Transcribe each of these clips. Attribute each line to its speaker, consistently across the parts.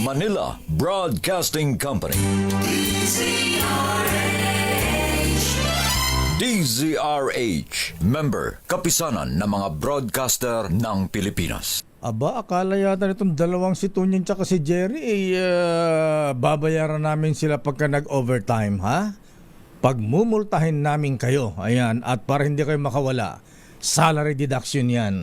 Speaker 1: Manila Broadcasting Company. DZRH, member, kapisanan ng mga broadcaster ng Pilipinas.
Speaker 2: Aba, akala yata nitong dalawang si Tunyan tsaka si Jerry, babayaran namin sila pagka nag-overtime, ha? Pagmumultahin namin kayo, ayan, at para hindi kayo makawala, salary deduction yan.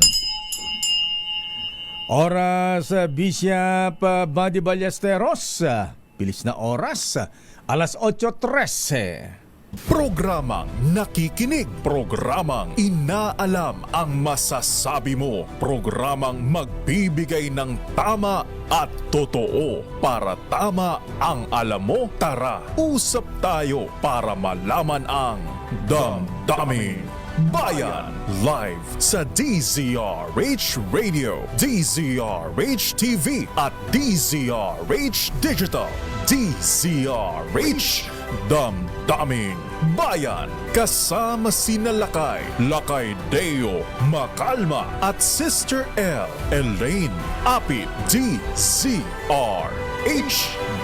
Speaker 2: Oras, Bishop Buddy Ballesteros, bilis na oras, alas 8:13.
Speaker 3: Programang nakikinig, programang inaalam ang masasabi mo, programang magbibigay ng tama at totoo para tama ang alam mo. Tara, usap tayo para malaman ang Damdaming Bayan. Live sa DZRH Radio, DZRH TV at DZRH Digital. DZRH Damdaming Bayan. Kasama sina Lakay Deo Macalma at Sister L. Elaine Apit. DZRH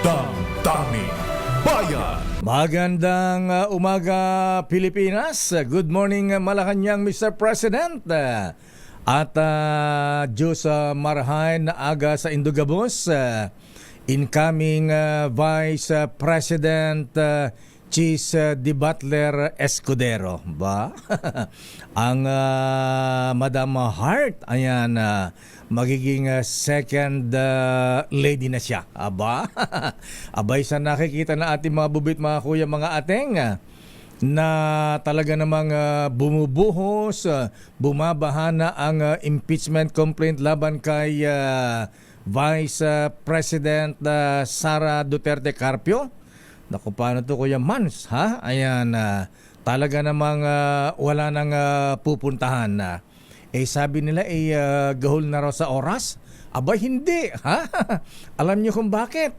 Speaker 3: Damdaming Bayan.
Speaker 2: Magandang umaga, Pilipinas. Good morning, Malacanang, Mr. President. At Diyos marahay na aga sa Indugabos. Incoming Vice President Cheese Di Butler Escudero. Ba? Ang Madam Hart, ayan, magiging second lady na siya. Aba? Abay, sa nakikita na ating mga bubit, mga kuya, mga ateng, na talaga namang bumubuhos, bumabaha na ang impeachment complaint laban kay Vice President Sara Duterte Carpio. Naku, paano to, Kuya Mans, ha? Ayan, talaga namang wala nang pupuntahan na. Sabi nila, gahol na raw sa oras. Abay, hindi, ha? Alam niyo kung bakit?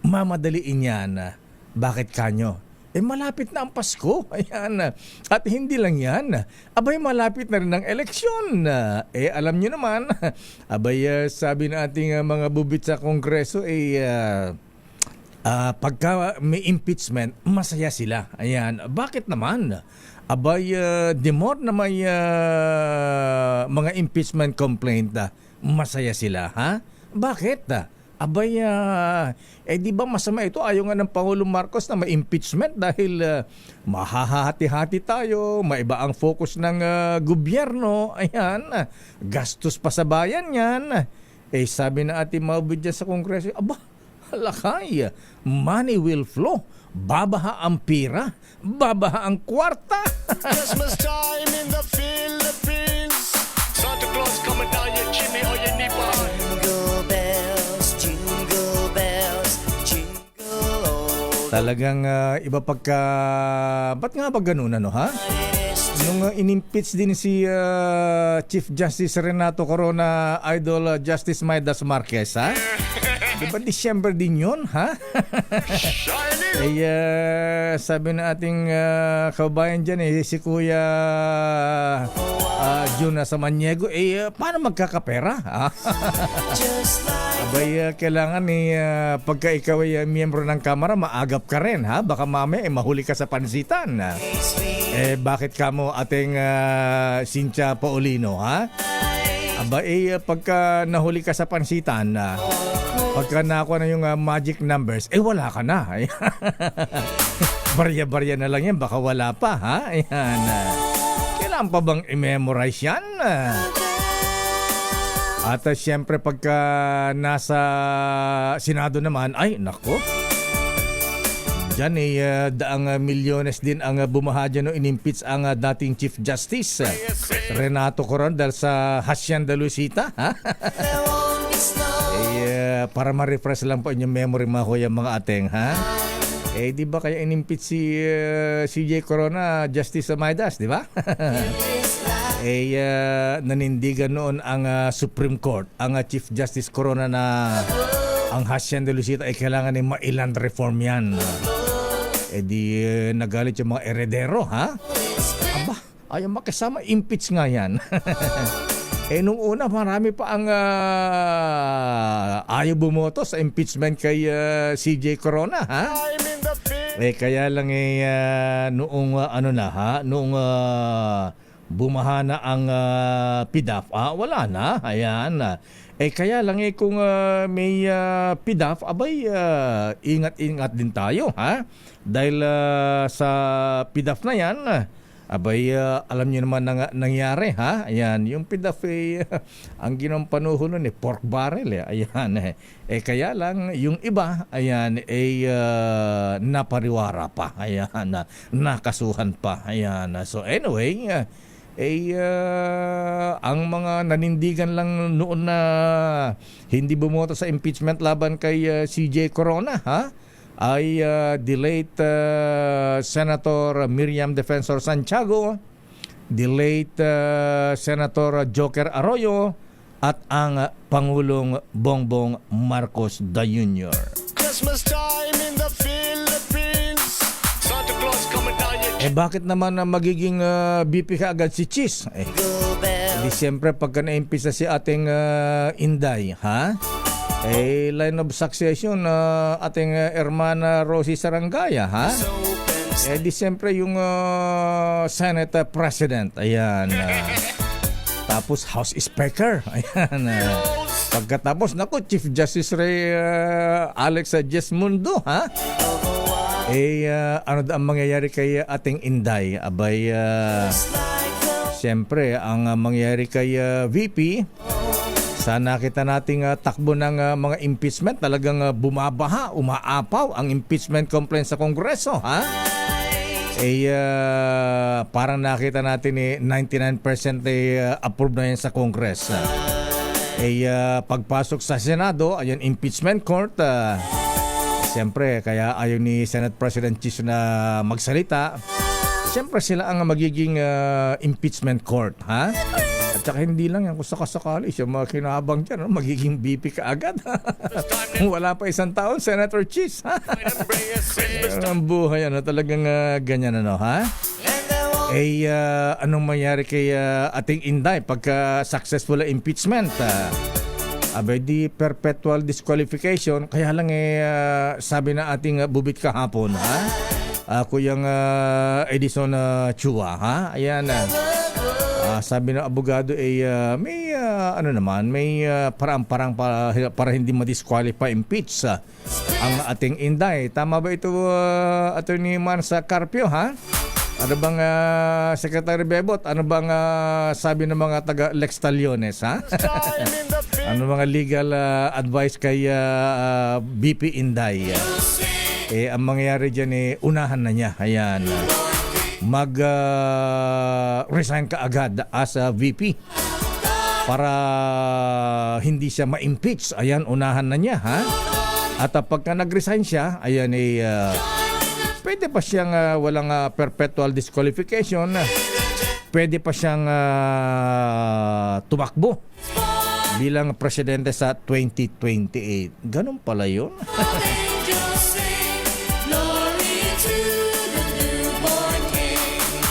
Speaker 2: Mamadaliin yan. Bakit kanyo? Malapit na ang Pasko. Ayan. At hindi lang yan. Abay, malapit na rin ang eleksyon. Alam nyo naman, abay, sabi na ating mga bubit sa Kongreso, pagka may impeachment, masaya sila. Ayan. Bakit naman? Abay, the more na may mga impeachment complaint, masaya sila, ha? Bakit? Abay, di ba masama ito? Ayaw nga ng Pangulong Marcos na may impeachment dahil mahahati-hati tayo, maiba ang focus ng gobyerno. Ayan, gastos pa sa bayan yan. Sabi na ating mga bidya sa Kongreso, aba, Lakay, money will flow. Babaha ang pira, babaha ang kwarta.
Speaker 4: Christmas time in the Philippines. Santa Claus coming down your chimney or your nipa.
Speaker 5: Jingle bells, jingle bells, jingle all.
Speaker 2: Talagang iba pagka... Ba't nga ba ganun, ano, ha? Nung in-impeach din si Chief Justice Renato Corona, Idol Justice Maidas Marquez, ha? Diba December din yun, ha? Sabi na ating kabayan dyan, si Kuya Juna Samaniego, paano magkakapera? Abay, kailangan pagka ikaw ay miyembro ng Kamara, maagap ka rin, ha? Baka mamaya mahuli ka sa pansitan. Bakit ka mo ating Cynthia Paulino, ha? Abay, pagka nahuli ka sa pansitan, pagka nakuha na yung magic numbers, wala ka na. Barya-barya na lang yan, baka wala pa, ha? Ayan. Kailangan pa bang i-memorize yan? At siyempre pagka nasa Senado naman, ay, nako. Diyan daang milyones din ang bumaha dyan no, in-impeach ang dating Chief Justice Renato Coron dahil sa Hacienda Luisita, ha? Para ma-refresh lang po inyong memory, mga kuya, mga ateng, ha? Di ba kaya in-impeach si CJ Corona, Justice Maidas, di ba? Nanindigan noon ang Supreme Court, ang Chief Justice Corona na ang Hacienda Luisita ay kailangan ng mailand reform yan. Nagalit yung mga eredero, ha? Aba, ayaw makasama, impeach nga yan. Nung una, marami pa ang ayaw bumoto sa impeachment kay CJ Corona, ha?
Speaker 4: I'm in the field.
Speaker 2: Kaya lang noong noong bumaha na ang PDAF, wala na, ayan. Kaya lang kung may PDAF, abay ingat-ingat din tayo, ha? Dahil sa PDAF na yan, abay alam niyo naman nangyari, ha? Ayan, yung PDAF ang ginampanuho nun pork barrel, ayan. Kaya lang yung iba, ayan, napariwara pa, ayan, nakasuhan pa, ayan. So anyway, ang mga nanindigan lang noon na hindi bumoto sa impeachment laban kay CJ Corona, ha? Ay the late Senator Miriam Defensor Santiago, the late Senator Joker Arroyo, at ang Pangulong Bongbong Marcos Jr.
Speaker 4: Christmas time in the Philippines. Santa Claus coming down your
Speaker 2: Bakit naman magiging BP ka agad si Cheese?
Speaker 5: Jingle bells.
Speaker 2: Di siyempre pagka na-impisa si ating Inday, ha? Line of succession ating Hermana Rosie Sarangaya, ha? Di siyempre yung Senate President, ayan. Tapos House Speaker, ayan. Pagkatapos, naku, Chief Justice Ray Alex Jesmundo, ha? Ano ang mangyayari kay ating Inday? Abay, siyempre, ang mangyayari kay VP, sana kita nating takbo ng mga impeachment, talagang bumabaha, umaapaw ang impeachment complaint sa Kongreso, ha? Parang nakita natin 99% approve na yan sa Congress. Pagpasok sa Senado, ayan, impeachment court, siyempre, kaya ayaw ni Senate President Cheese na magsalita. Siyempre, sila ang magiging impeachment court, ha? At saka hindi lang yan, kung sakasakali siya makinabang dyan, magiging BP ka agad. Wala pa isang taon, Senator Cheese, ha? Ang buhay, talagang ganyan, ha? Anong mangyari kay ating Inday pagka successful impeachment? Abay di perpetual disqualification. Kaya lang sabi na ating bubit kahapon, ha? Kuyang Edison Chua, ha? Ayan, sabi ng abogado may may parang para hindi ma-disqualify, impeach ang ating Inday. Tama ba ito, Attorney Mansa Carpio, ha? Ano bang Secretary Bebot? Ano bang sabi ng mga taga Lex Taliones, ha? Ano mga legal advice kay BP Inday? Ang mangyayari dyan unahan na niya. Ayan. Mag-resign ka agad as a VP para hindi siya ma-impeach. Ayan, unahan na niya, ha? At pagka nag-resign siya, ayan, pwede pa siyang walang perpetual disqualification. Pwede pa siyang tumakbo bilang presidente sa 2028. Ganun pala yun.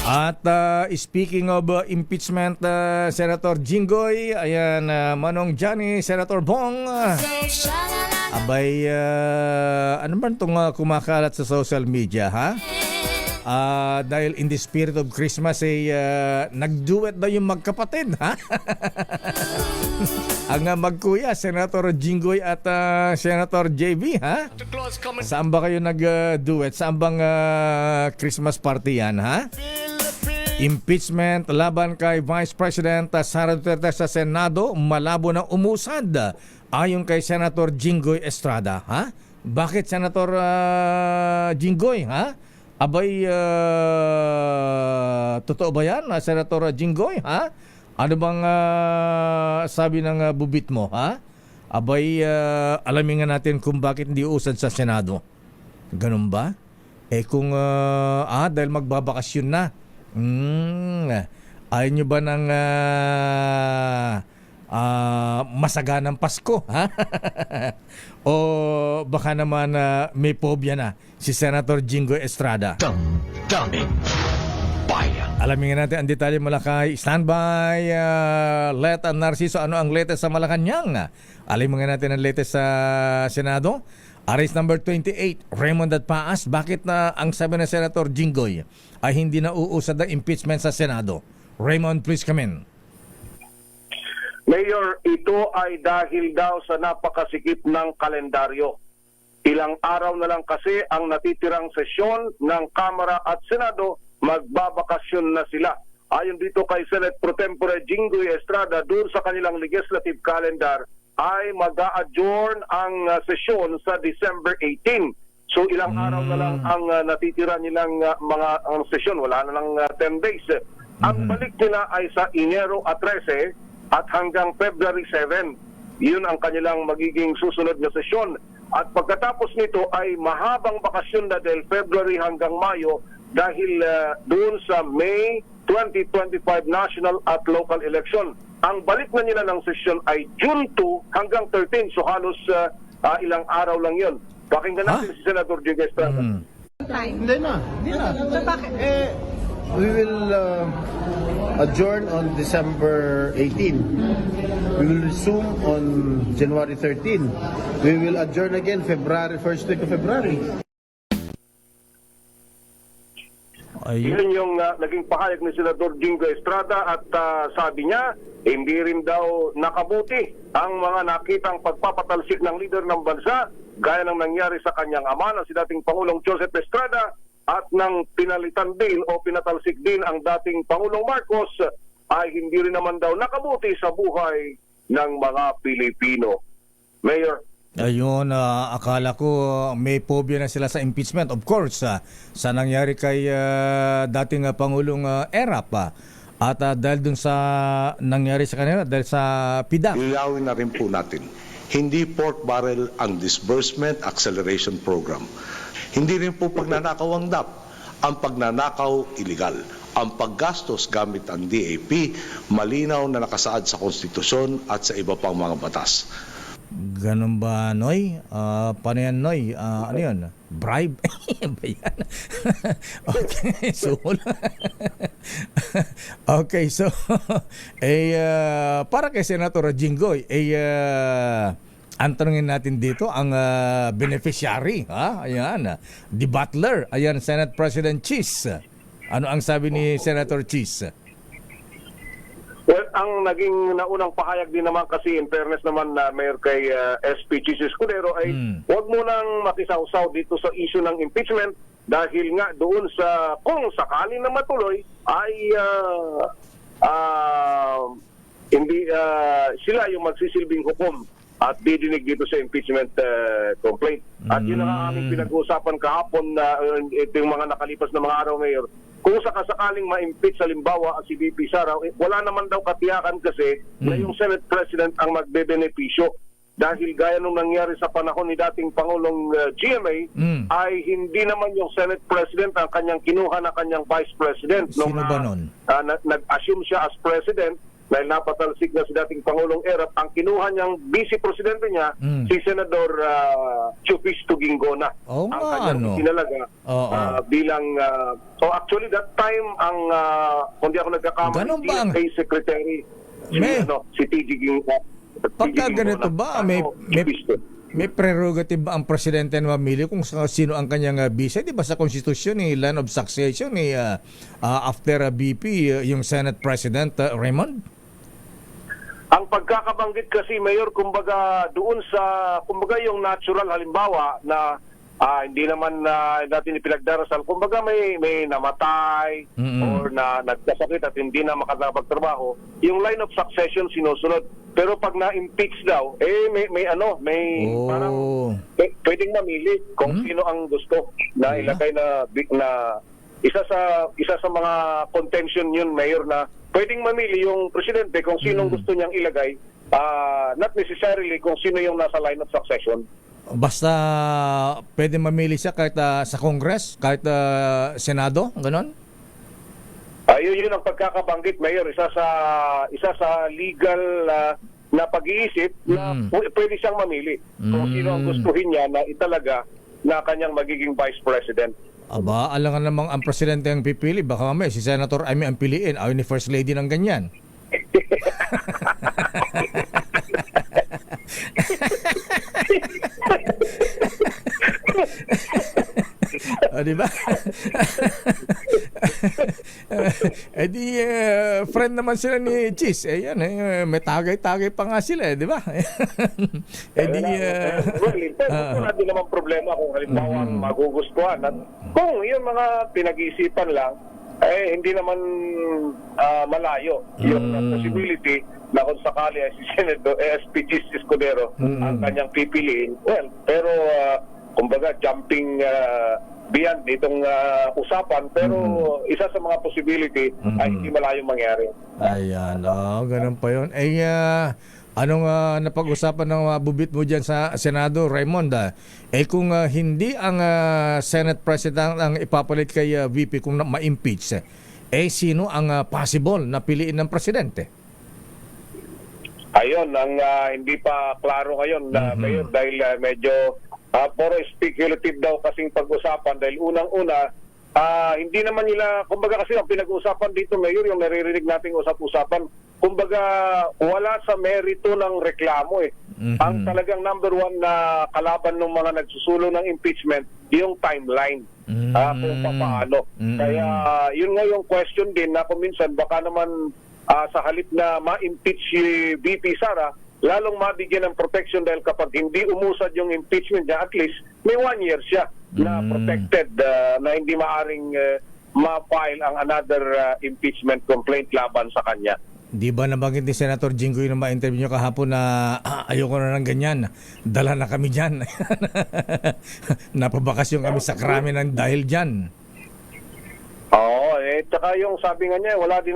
Speaker 2: At speaking of impeachment, Senator Jinggoy, ayan, Manong Johnny, Senator Bong, abay, ano ba itong kumakalat sa social media, ha? Dahil in the spirit of Christmas, nag-duet daw yung magkapatid, ha? Ang magkuya, Senator Jinggoy at Senator JB, ha? Saan ba kayo nag-duet? Saan bang Christmas party yan, ha? Impeachment laban kay Vice President Sara Duterte sa Senado, malabo na umusad ayon kay Senator Jinggoy Estrada, ha? Bakit, Senator Jinggoy, ha? Abay, totoo ba yan, Senator Jinggoy, ha? Ano bang sabi ng bubit mo, ha? Abay, alamin nga natin kung bakit hindi usad sa Senado. Ganun ba? Kung dahil magbabakasyon na, ayaw nyo ba ng masaganang Pasko, ha? O baka naman may phobia na si Senator Jinggoy Estrada.
Speaker 1: Damdamin Bayan.
Speaker 2: Alamin nga natin ang detalye mula kay Standby, Let Narciso. Ano ang latest sa Malacanang? Alamin nga natin ang latest sa Senado. Arrest number 28, Raymond at Paas. Bakit na ang sabi ng Senator Jinggoy ay hindi na uusad ang impeachment sa Senado? Raymond, please come in.
Speaker 6: Mayor, ito ay dahil daw sa napakasikip ng kalendaryo. Ilang araw na lang kasi ang natitirang sesyon ng Kamara at Senado, magbabakasyon na sila. Ayon dito kay Senate Pro Tempore Jinggoy Estrada, doon sa kanilang legislative calendar ay mag-a-adjourn ang sesyon sa December 18. So ilang araw na lang ang natitira nilang mga sesyon, wala na lang 10 days. Ang balik nila ay sa Enero 13 at hanggang February 7. Yun ang kanilang magiging susunod na sesyon. At pagkatapos nito ay mahabang bakasyon na dahil February hanggang Mayo dahil doon sa May 2025 national at local election. Ang balik na nila ng sesyon ay June 2 hanggang 13. So halos ilang araw lang yun. Pakinggan natin si Senator Jinggoy Estrada.
Speaker 7: Hindi na. So bakit? We will adjourn on December 18. We will resume on January 13. We will adjourn again first week of February.
Speaker 6: Yun yung naging pahayag ni Senador Jinggoy Estrada at sabi niya, hindi rin daw nakabuti ang mga nakitang pagpapatalsik ng leader ng bansa gaya ng nangyari sa kanyang ama na si dating Pangulong Joseph Estrada at nang pinalitan din o pinatalsik din ang dating Pangulong Marcos ay hindi rin naman daw nakabuti sa buhay ng mga Pilipino. Mayor.
Speaker 2: Ayun, akala ko may phobia na sila sa impeachment. Of course, sa nangyari kay dating Pangulong Erap. At dahil dun sa nangyari sa kanila, dahil sa PIDA.
Speaker 8: Ilawin na rin po natin, hindi pork barrel ang disbursement acceleration program. Hindi rin po pagnanakaw ang DAP. Ang pagnanakaw, illegal. Ang paggastos gamit ang DAP, malinaw na nakasaad sa konstitusyon at sa iba pang mga batas.
Speaker 2: Ganun ba, Noy? Paano yan, Noy? Ano yun? Bribe? Ba yan? Okay, so okay, so para kay Senator Jinggoy, ang tanungin natin dito, ang beneficiary, ayan, the butler, ayan, Senate President Cheese. Ano ang sabi ni Senator Cheese?
Speaker 6: Well, ang naging naunang pahayag din naman kasi in fairness naman na mayor kay SP Cheese Escudero ay huwag mo nang makisawsaw dito sa issue ng impeachment dahil nga doon sa kung sakaling na matuloy ay hindi sila yung magsisilbing hukom at didinig dito sa impeachment complaint. At yun ang aming pinag-uusapan kahapon na ito yung mga nakalipas na mga araw, Mayor. Kung sakasakaling ma-impeach halimbawa si VP Sara, wala naman daw katiyakan kasi na yung Senate President ang magbebenepisyo. Dahil gaya nung nangyari sa panahon ni dating Pangulong GMA, ay hindi naman yung Senate President ang kanyang kinuha na kanyang Vice President.
Speaker 2: Sino ba nun?
Speaker 6: Nag-assume siya as President, dahil napatalsik na si dating Pangulong Erap, ang kinuha niyang Vice Presidente niya, si Senador Chupisto Ginggona.
Speaker 2: Oh,
Speaker 6: ang kanyang sinalaga bilang... so actually that time, ang kung di ako nagkakamali, DFA Secretary, si TG Ginggona.
Speaker 2: Pagka ganito ba, may prerogative ba ang presidente na mamili kung sino ang kanyang vice? Di ba sa konstitusyon, line of succession, after BP, yung Senate President, Raymond?
Speaker 6: Ang pagkakabanggit kasi, Mayor, kumbaga doon sa, kumbaga yung natural halimbawa na hindi naman natin ipinagdarasal, kumbaga may namatay or na nagkasakit at hindi na makapagtrabaho, yung line of succession sinusunod. Pero pag na-impeach daw, may parang pwedeng mamili kung sino ang gusto na ilagay na isa sa mga contention yun, Mayor, na pwedeng mamili yung presidente kung sinong gusto niyang ilagay, not necessarily kung sino yung nasa line of succession.
Speaker 2: Basta pwede mamili siya kahit sa Congress, kahit Senado, gano'n?
Speaker 6: Yun ang pagkakabanggit, Mayor. Isa sa legal na pag-iisip na pwede siyang mamili kung sino ang gustuhin niya na italaga na kanyang magiging Vice President.
Speaker 2: Aba, alangan namang ang presidente ang pipili. Baka mamaya si Senator Amy ang piliin. Ayaw ni First Lady ng ganyan. O, di ba? Friend naman sila ni Cheese. Yan, may tagay-tagay pa nga sila, di ba?
Speaker 6: Wala din naman problema kung halimbawa magugustuhan. At kung yung mga pinag-iisipan lang, hindi naman malayo yung possibility na kung sakali ay si Senator SP Cheese Escudero ang kanyang pipiliin. Well, pero kumbaga jumping beyond itong usapan, pero isa sa mga possibility ay hindi malayong mangyari.
Speaker 2: Ayan, ganun pa yun. Anong napag-usapan ng bubit mo dyan sa Senado, Raymond? Kung hindi ang Senate President ang ipapalit kay VP kung ma-impeach, sino ang possible na piliin ng Presidente?
Speaker 6: Ayun, ang hindi pa klaro ngayon Mayor, dahil medyo puro speculative daw kasing pag-usapan dahil unang-una, hindi naman nila, kumbaga kasi ang pinag-usapan dito, Mayor, yung naririnig nating usap-usapan, kumbaga wala sa merito ng reklamo Ang talagang number one na kalaban ng mga nagsusulo ng impeachment, yung timeline. Kung paano. Kaya yun nga yung question din na kung minsan baka naman sa halip na ma-impeach si VP Sara, lalong mabigyan ng protection dahil kapag hindi umusad yung impeachment niya, at least may 1 year siya na protected na hindi maaring ma-file ang another impeachment complaint laban sa kanya.
Speaker 2: Di ba nabanggit ni Senator Jinggoy na ma-interview niyo kahapon na ayoko na ng ganyan, dala na kami dyan. Napabakasyon kami sa krami ng dahil dyan.
Speaker 6: Oo, tsaka yung sabi nga niya, hindi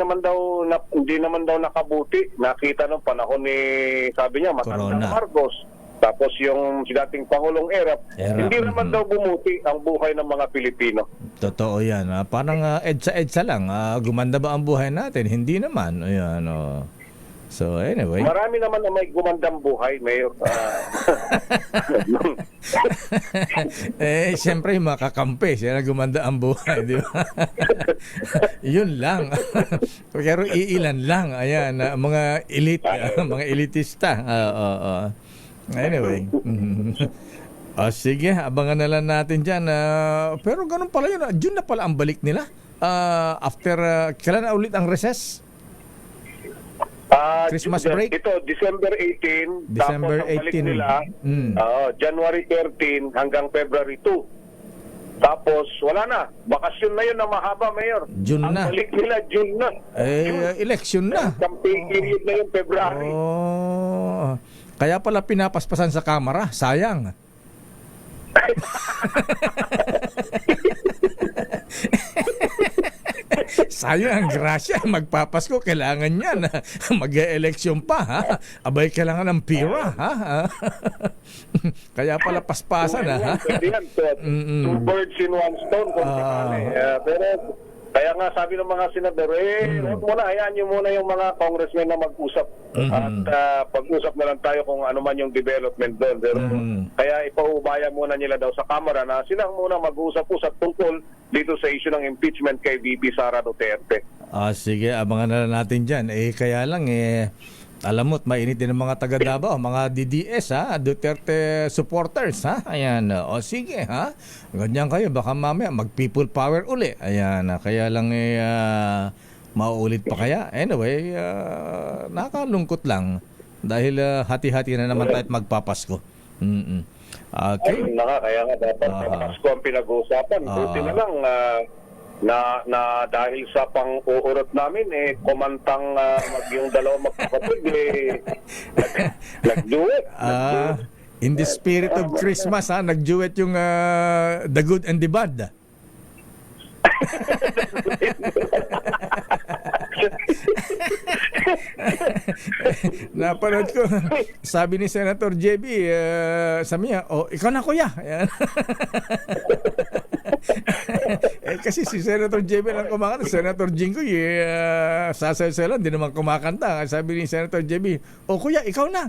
Speaker 6: naman daw nakabuti. Nakita nung panahon ni, sabi niya, matandang Marcos. Tapos yung si dating Pangulong Erap, hindi naman daw bumuti ang buhay ng mga Pilipino.
Speaker 2: Totoo yan. Parang edsa-edsa lang. Gumanda ba ang buhay natin? Hindi naman. Ayan, So anyway.
Speaker 6: Marami naman na may gumandang buhay, Mayor.
Speaker 2: Siyempre makakampi. Siya na gumanda ang buhay, di ba? Yun lang. Pero iilan lang. Ayan, mga elite, mga elitista. Anyway. Sige, abangan na lang natin dyan. Pero ganun pala yun. June na pala ang balik nila. After, kailan na ulit ang recess? Christmas break?
Speaker 6: Ito, December 18.
Speaker 2: December
Speaker 6: tapos ang balik
Speaker 2: 18.
Speaker 6: nila, January 13 hanggang February 2. Tapos, wala na. Bakasyon na yun na mahaba, Mayor.
Speaker 2: June
Speaker 6: ang
Speaker 2: na.
Speaker 6: balik nila, June na.
Speaker 2: Election na.
Speaker 6: Campaign period na yung February.
Speaker 2: Kaya pala pinapaspasan sa kamera. Sayang. Sayang ang grasya. Magpapasko. Kailangan yan. Mag-e-election pa. Ha? Abay, kailangan ng pira. Ha? Kaya pala paspasan.
Speaker 6: Pwede yan. Two birds in one stone. Pero kaya nga sabi ng mga senador, huwag muna, hayaan nyo muna yung mga congressmen na mag-usap. At pag-usap na lang tayo kung ano man yung development doon. Pero kaya ipaubaya muna nila daw sa Kamara na silang muna mag-usap-usap tungkol dito sa issue ng impeachment kay VP Sara Duterte.
Speaker 2: Sige, abangan na lang natin dyan. Kaya lang, alam mo't mainit din ng mga taga Davao, mga DDS, Duterte supporters, Ayan, sige, ganyan kayo, baka mamaya mag-people power uli. Ayan, kaya lang mauulit pa kaya. Anyway, nakalungkot lang dahil hati-hati na naman tayo at magpapasko. Okay.
Speaker 6: Ayun na nga, kaya nga dapat Pasko ang pinag-uusapan. Buti na lang na dahil sa pang-uurot namin, kumantang yung dalawang magkakapatid, nag-duet.
Speaker 2: In the spirit of Christmas, nag-duet yung The Good and the Bad. Napanood ko, sabi ni Senator JB, sabi niya, ikaw na kuya. Kasi si Senator JB lang kumakanta, Senator Jinggoy, sasayaw-sayaw lang, hindi naman kumakanta. Sabi ni Senator JB, kuya, ikaw na.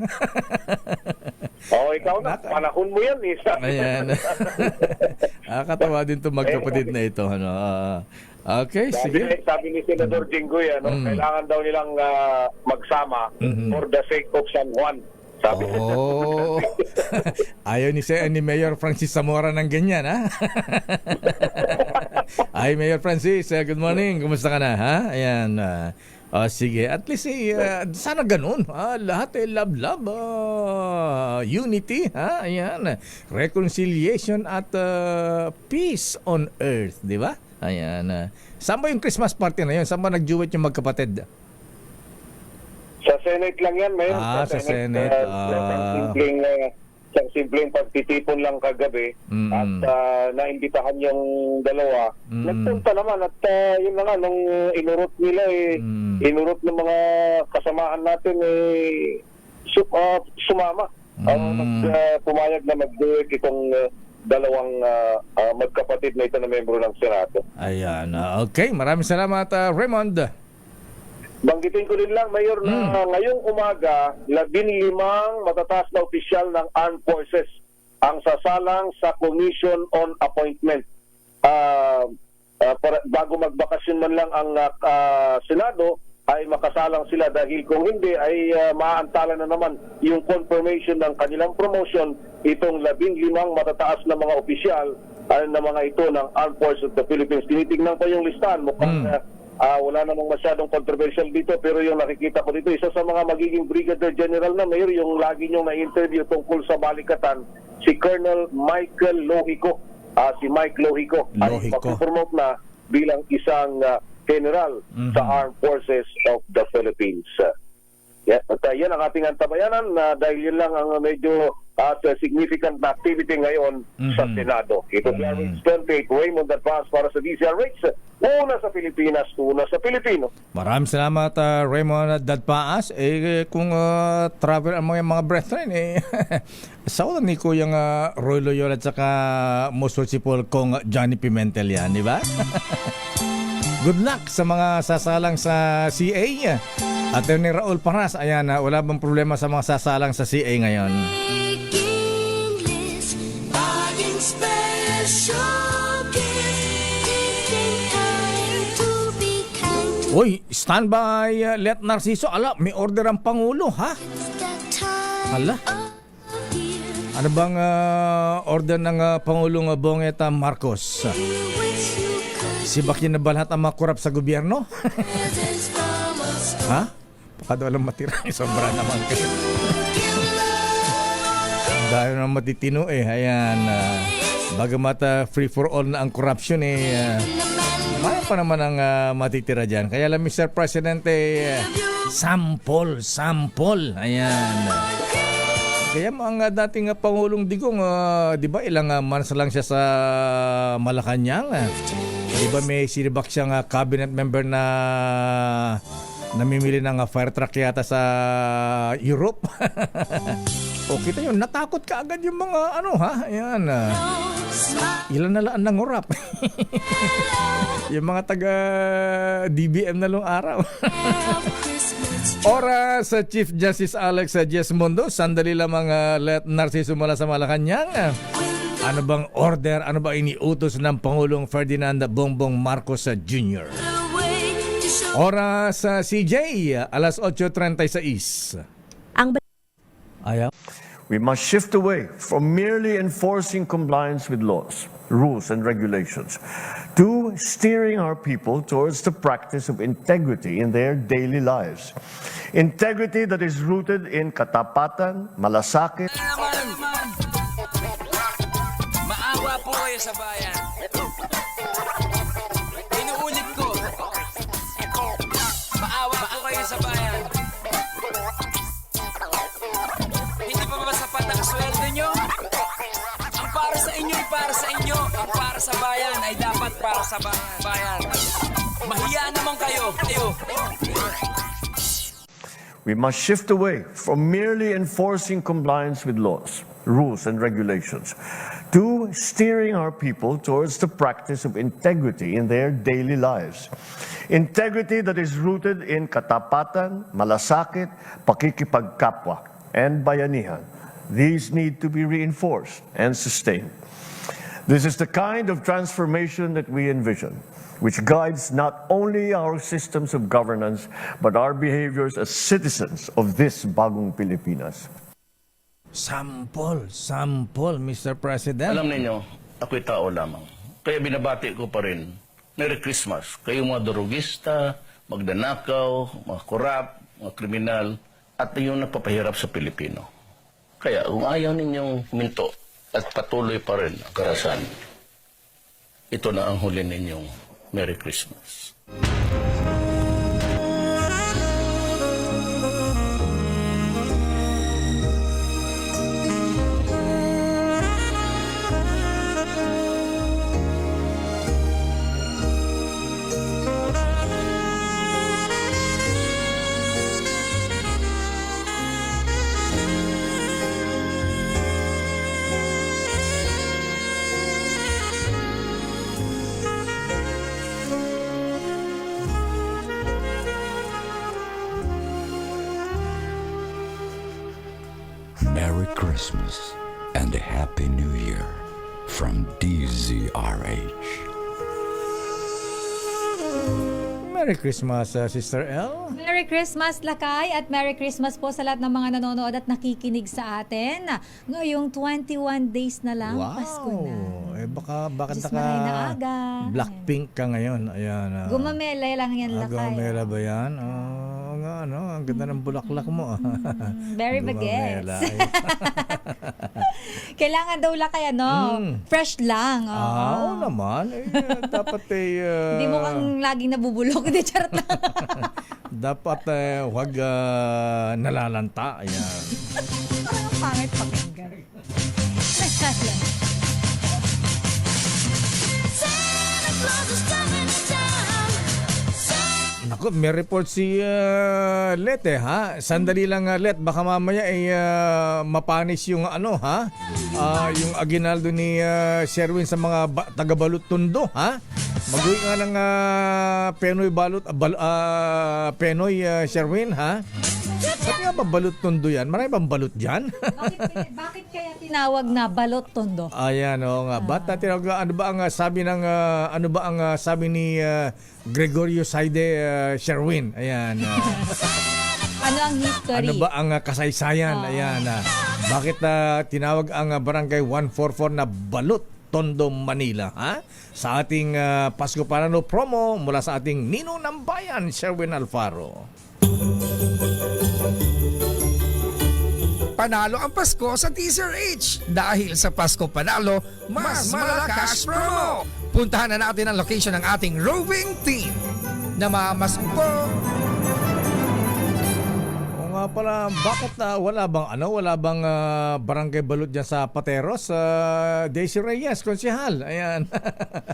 Speaker 6: Ikaw na. Panahon mo yan.
Speaker 2: Ayan. Nakakatawa din itong magkapatid na ito. Ano? Okay, sige.
Speaker 6: Sabi ni Senador Jinggoy, kailangan daw nilang magsama for the sake of San Juan. Sabi
Speaker 2: Oh. Ayaw ni Mayor Francis Zamora ng ganyan, ha? Ay, Mayor Francis, good morning. Kumusta ka na, ha? Ayan. Sige, at least sana ganun. Lahat love, unity, ha? Ayan. Reconciliation at peace on earth, di ba? Ayan. Saan ba yung Christmas party na yun? Saan ba nag-duet yung magkapatid?
Speaker 6: Sa Senate lang yan, Mayor.
Speaker 2: Sa Senate.
Speaker 6: Isang simpleng pagtitipon lang kagabi at naimbitahan yung dalawa. Nagpunta naman at yun na nga, nung inurot nila inurot ng mga kasamaan natin sumama. Pumayag na mag-duet itong dalawang magkapatid na ito na membro ng Senado.
Speaker 2: Ayan. Okay, maraming salamat, Raymond.
Speaker 6: Banggitin ko din lang, Mayor, na ngayong umaga, 15 matataas na opisyal ng Armed Forces ang sasalang sa Commission on Appointment. Bago magbakasyon man lang ang Senado, ay makasalang sila dahil kung hindi ay maaantala na naman yung confirmation ng kanilang promotion itong 15 matataas na mga opisyal na mga ito ng Armed Forces of the Philippines. Tinitingnan ko yung listahan, mukhang wala namang masyadong controversial dito, pero yung nakikita ko dito, isa sa mga magiging Brigadier General na Mayor, yung lagi niyong na-interview tungkol sa balikatan, si Colonel Michael Lohico. Si Mike Lohico ay mapipromote na bilang isang general sa Armed Forces of the Philippines. At yan ang ating antabayanan dahil yun lang ang medyo significant na activity ngayon sa Senado. Ito si DZRH 28, Raymond Advance para sa DZRH. Una sa Pilipinas, una sa Pilipino.
Speaker 2: Maraming salamat, Raymond Dadpaas. Kung travel ang mga brethren, sa ulan ni Kuyang Roy Loyola at saka Musulsipol kong Johnny Pimentel yan, di ba? Good luck sa mga sasalang sa CA. Attorney Raul Paras, ayan, wala bang problema sa mga sasalang sa CA ngayon? Uy, standby, Let Narciso. Ala, may order ang Pangulo, ha? Ala. Ano bang order ng Pangulong Bongeta Marcos? Si Bakin na ba lahat ang makurap sa gobyerno? Ha? Baka daw lang matira. Sobra naman kasi. Dahil naman matitino Ayan. Bagamat free for all na ang corruption Maya pa naman ang matitira dyan. Kaya lang Mr. President sample. Ayan. Kaya mga dating Pangulong Digong, di ba ilang months lang siya sa Malacanang? Di ba may sinibak siyang cabinet member na namimili ng fire truck yata sa Europe? O kita yun, natakot ka agad yung mga Ayan. Ilan na laan ng urap. Yung mga taga DBM na long araw. Oras sa Chief Justice Alex Jesmondo, sandali lamang Let Narciso mula sa Malacanang. Ano bang order, ano ba iniutos ng Pangulong Ferdinand Bongbong Marcos Jr.? Oras sa CJ, alas 8:36. Ayaw.
Speaker 9: We must shift away from merely enforcing compliance with laws, rules, and regulations to steering our people towards the practice of integrity in their daily lives. Integrity that is rooted in katapatan, malasakit.
Speaker 10: Maawa po kayo sa bayan. Inuulit ko. Maawa po kayo sa bayan. Hindi pa ba sapat ang sweldo nyo? Ang para sa inyo ay para sa inyo. Ang para sa bayan ay dapat para sa bayan. Mahiya naman kayo.
Speaker 9: We must shift away from merely enforcing compliance with laws, rules, and regulations to steering our people towards the practice of integrity in their daily lives. Integrity that is rooted in katapatan, malasakit, pakikipagkapwa, and bayanihan. These need to be reinforced and sustained. This is the kind of transformation that we envision, which guides not only our systems of governance, but our behaviors as citizens of this bagong Pilipinas.
Speaker 2: Sample, Mr. President.
Speaker 11: Alam ninyo, ako'y tao lamang. Kaya binabati ko pa rin, Merry Christmas. Kayong mga durugista, magdanakaw, mga korap, mga kriminal, at yung nagpapahirap sa Pilipino. Kaya kung ayaw ninyong minto at patuloy pa rin ang karasan, ito na ang huli ninyong Merry Christmas.
Speaker 1: Merry Christmas and a Happy New Year from DZRH.
Speaker 2: Merry Christmas, Sister L.
Speaker 12: Merry Christmas, Lakay, at Merry Christmas po sa lahat ng mga nanonood at nakikinig sa atin. Ngayong 21 days na lang,
Speaker 2: Wow.
Speaker 12: Pasko na.
Speaker 2: Bakit
Speaker 12: Diyos maray na aga.
Speaker 2: Blackpink ka ngayon? Ayan.
Speaker 12: Gumamela lang yan, Lakay.
Speaker 2: Gumamela ba yan? Nga, ang ganda ng bulaklak mo.
Speaker 12: Very bagets. Kailangan daw, Lakay, fresh lang.
Speaker 2: Oo naman. Dapat
Speaker 12: Hindi mo kang laging nabubulok. Hindi, charot lang.
Speaker 2: dapat huwag nalalanta. Ayan.
Speaker 12: Parang pangit pakinggan.
Speaker 2: Naku, may report si Let ha. Sandali lang Let, baka mamaya ay mapanis yung yung aginaldo ni Sherwin sa mga taga-Balot Tondo ha. Mag-uwi nga ng Penoy Penoy Sherwin ha. Ba't nga ba Balot Tondo yan? Marami bang balot dyan?
Speaker 12: Bakit kaya tinawag na Balot Tondo?
Speaker 2: Ayan nga. Ba't tinawag, ano ba ang sabi ni Gregorio Saide Sherwin? Ayan.
Speaker 12: Ano ang history?
Speaker 2: Ano ba ang kasaysayan? Ayan. Bakit tinawag ang Barangay 144 na Balot Tondo, Manila? Ha? Sa ating Pasko Parano promo mula sa ating Nino ng Bayan, Sherwin Alfaro.
Speaker 13: Panalo ang Pasko sa Teaser H. Dahil sa Pasko Panalo, mas malakas promo. Puntahan na natin ang location ng ating roving team. Namamasko.
Speaker 2: O nga pala, bakit wala bang barangay balot dyan sa Pateros? Daisy Reyes, konsehal. Ayan.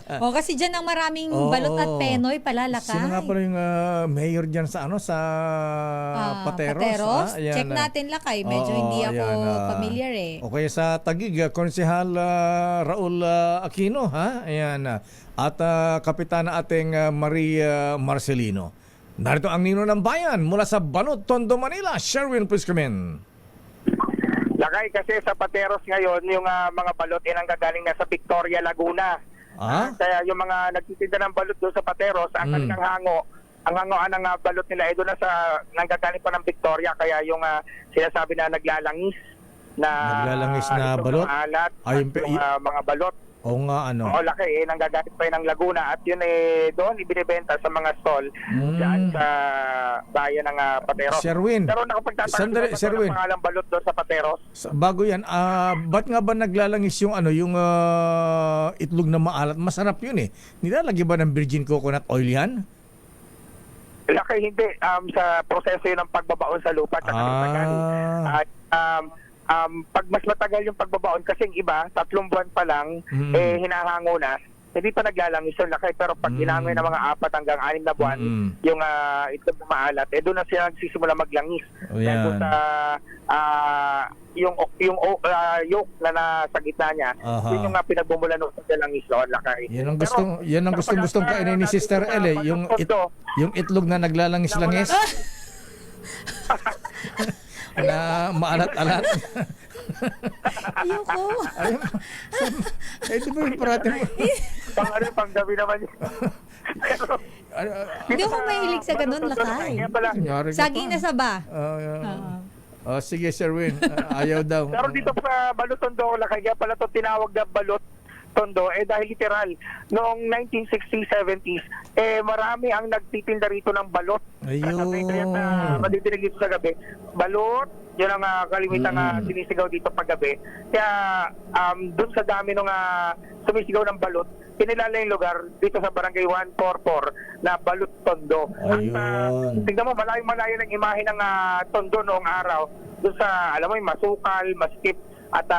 Speaker 12: Kasi dyan ang maraming balot at Penoy pala, Lakay.
Speaker 2: Sino nga pala yung mayor dyan sa Pateros?
Speaker 12: Ayan, check natin, Lakay. Medyo hindi ako familiar eh.
Speaker 2: Okay, sa Taguig, konsehal Raul Aquino, ha? Ayan. At kapitana ating Maria Marcelino. Narito ang Nino ng Bayan mula sa Balot Tondo, Manila. Sherwin, please come in.
Speaker 6: Lakay, kasi sa Pateros ngayon, yung mga balot ay nanggagaling na sa Victoria, Laguna. Kaya yung mga nagtitinda ng balot doon sa Pateros, ang kanilang hangoan ng balot nila ay doon na sa nanggagaling pa ng Victoria. Kaya yung sinasabi na naglalangis na
Speaker 2: balot?
Speaker 6: Alat, yung mga balot.
Speaker 2: Oo nga,
Speaker 6: Laki, nanggagaling pa yun ng Laguna. At yun doon ibinibenta sa mga stall dyan sa bayan ng Pateros.
Speaker 2: Sherwin,
Speaker 6: Pero nakapagtataka
Speaker 2: Sherwin,
Speaker 6: ng pangalang balot doon sa Pateros.
Speaker 2: Bago yan, ba't nga ba naglalangis yung itlog na maalat? Masarap yun eh. Nilalagyan ba ng virgin coconut oil yan?
Speaker 6: Laki, hindi. Sa proseso yun ng pagbabaon sa lupa. Pag mas matagal yung pagbabaon, kasing iba, 3 buwan pa lang, hinahango na, hindi pa naglalangis yung Lakay. Pero pag hinangoy ng mga 4 hanggang 6 na buwan, yung itlog na maalat, doon na sila nagsisimula maglangis. Dahil doon sa yung yolk na nasa gitna niya, yun yung pinagbumulan ng paglangis doon, Lakay.
Speaker 2: Yan ang gustong kainin ni Sister L yung itlog na naglalangis-langis. Na maalat-alat.
Speaker 12: Ayoko.
Speaker 2: Eh, di ba yung parati mo?
Speaker 6: Pang gabi naman yun.
Speaker 12: Hindi ako mahilig sa ganun, lakay.
Speaker 2: Nangyari ka
Speaker 12: Saging
Speaker 2: pa.
Speaker 12: na saba.
Speaker 2: Sige, Sherwin. Ayaw daw.
Speaker 6: Pero dito sa Balot Tondo, lakay, kaya pala ito tinawag na Balot Tondo, dahil literal, noong 1960s, 70s, marami ang nagtitinda rito ng balot.
Speaker 2: Ayun.
Speaker 6: Kaya madidinig dito sa gabi. Balot, yun ang kalimitang sinisigaw dito paggabi. Kaya dun sa dami nung sumisigaw ng balot, pinilala yung lugar dito sa Barangay 144 na Balot Tondo.
Speaker 2: Ayun.
Speaker 6: Tingnan mo, malayo-malayo ng imahe ng Tondo noong araw. Doon sa, alam mo, yung masukal, maskip, at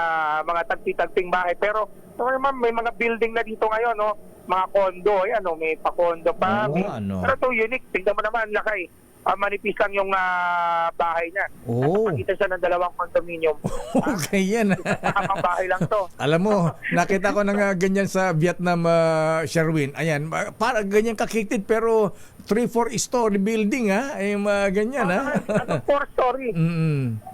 Speaker 6: mga tagpi-tagping bahay. Pero may mga building na dito ngayon, no? Mga kondo, ayan, no? May pa-kondo pa. Pero ito unique. Tingnan mo naman, lakay. Manipis lang yung bahay niya. Nakapagkita siya ng 2 condominium.
Speaker 2: Okay yan.
Speaker 6: Nakapang bahay lang to.
Speaker 2: Alam mo, nakita ko na nga ganyan sa Vietnam, Sherwin. Ayan, para ganyan kakitid pero 3-4 story building, ha? Ay, ganyan, ha?
Speaker 6: 4-story.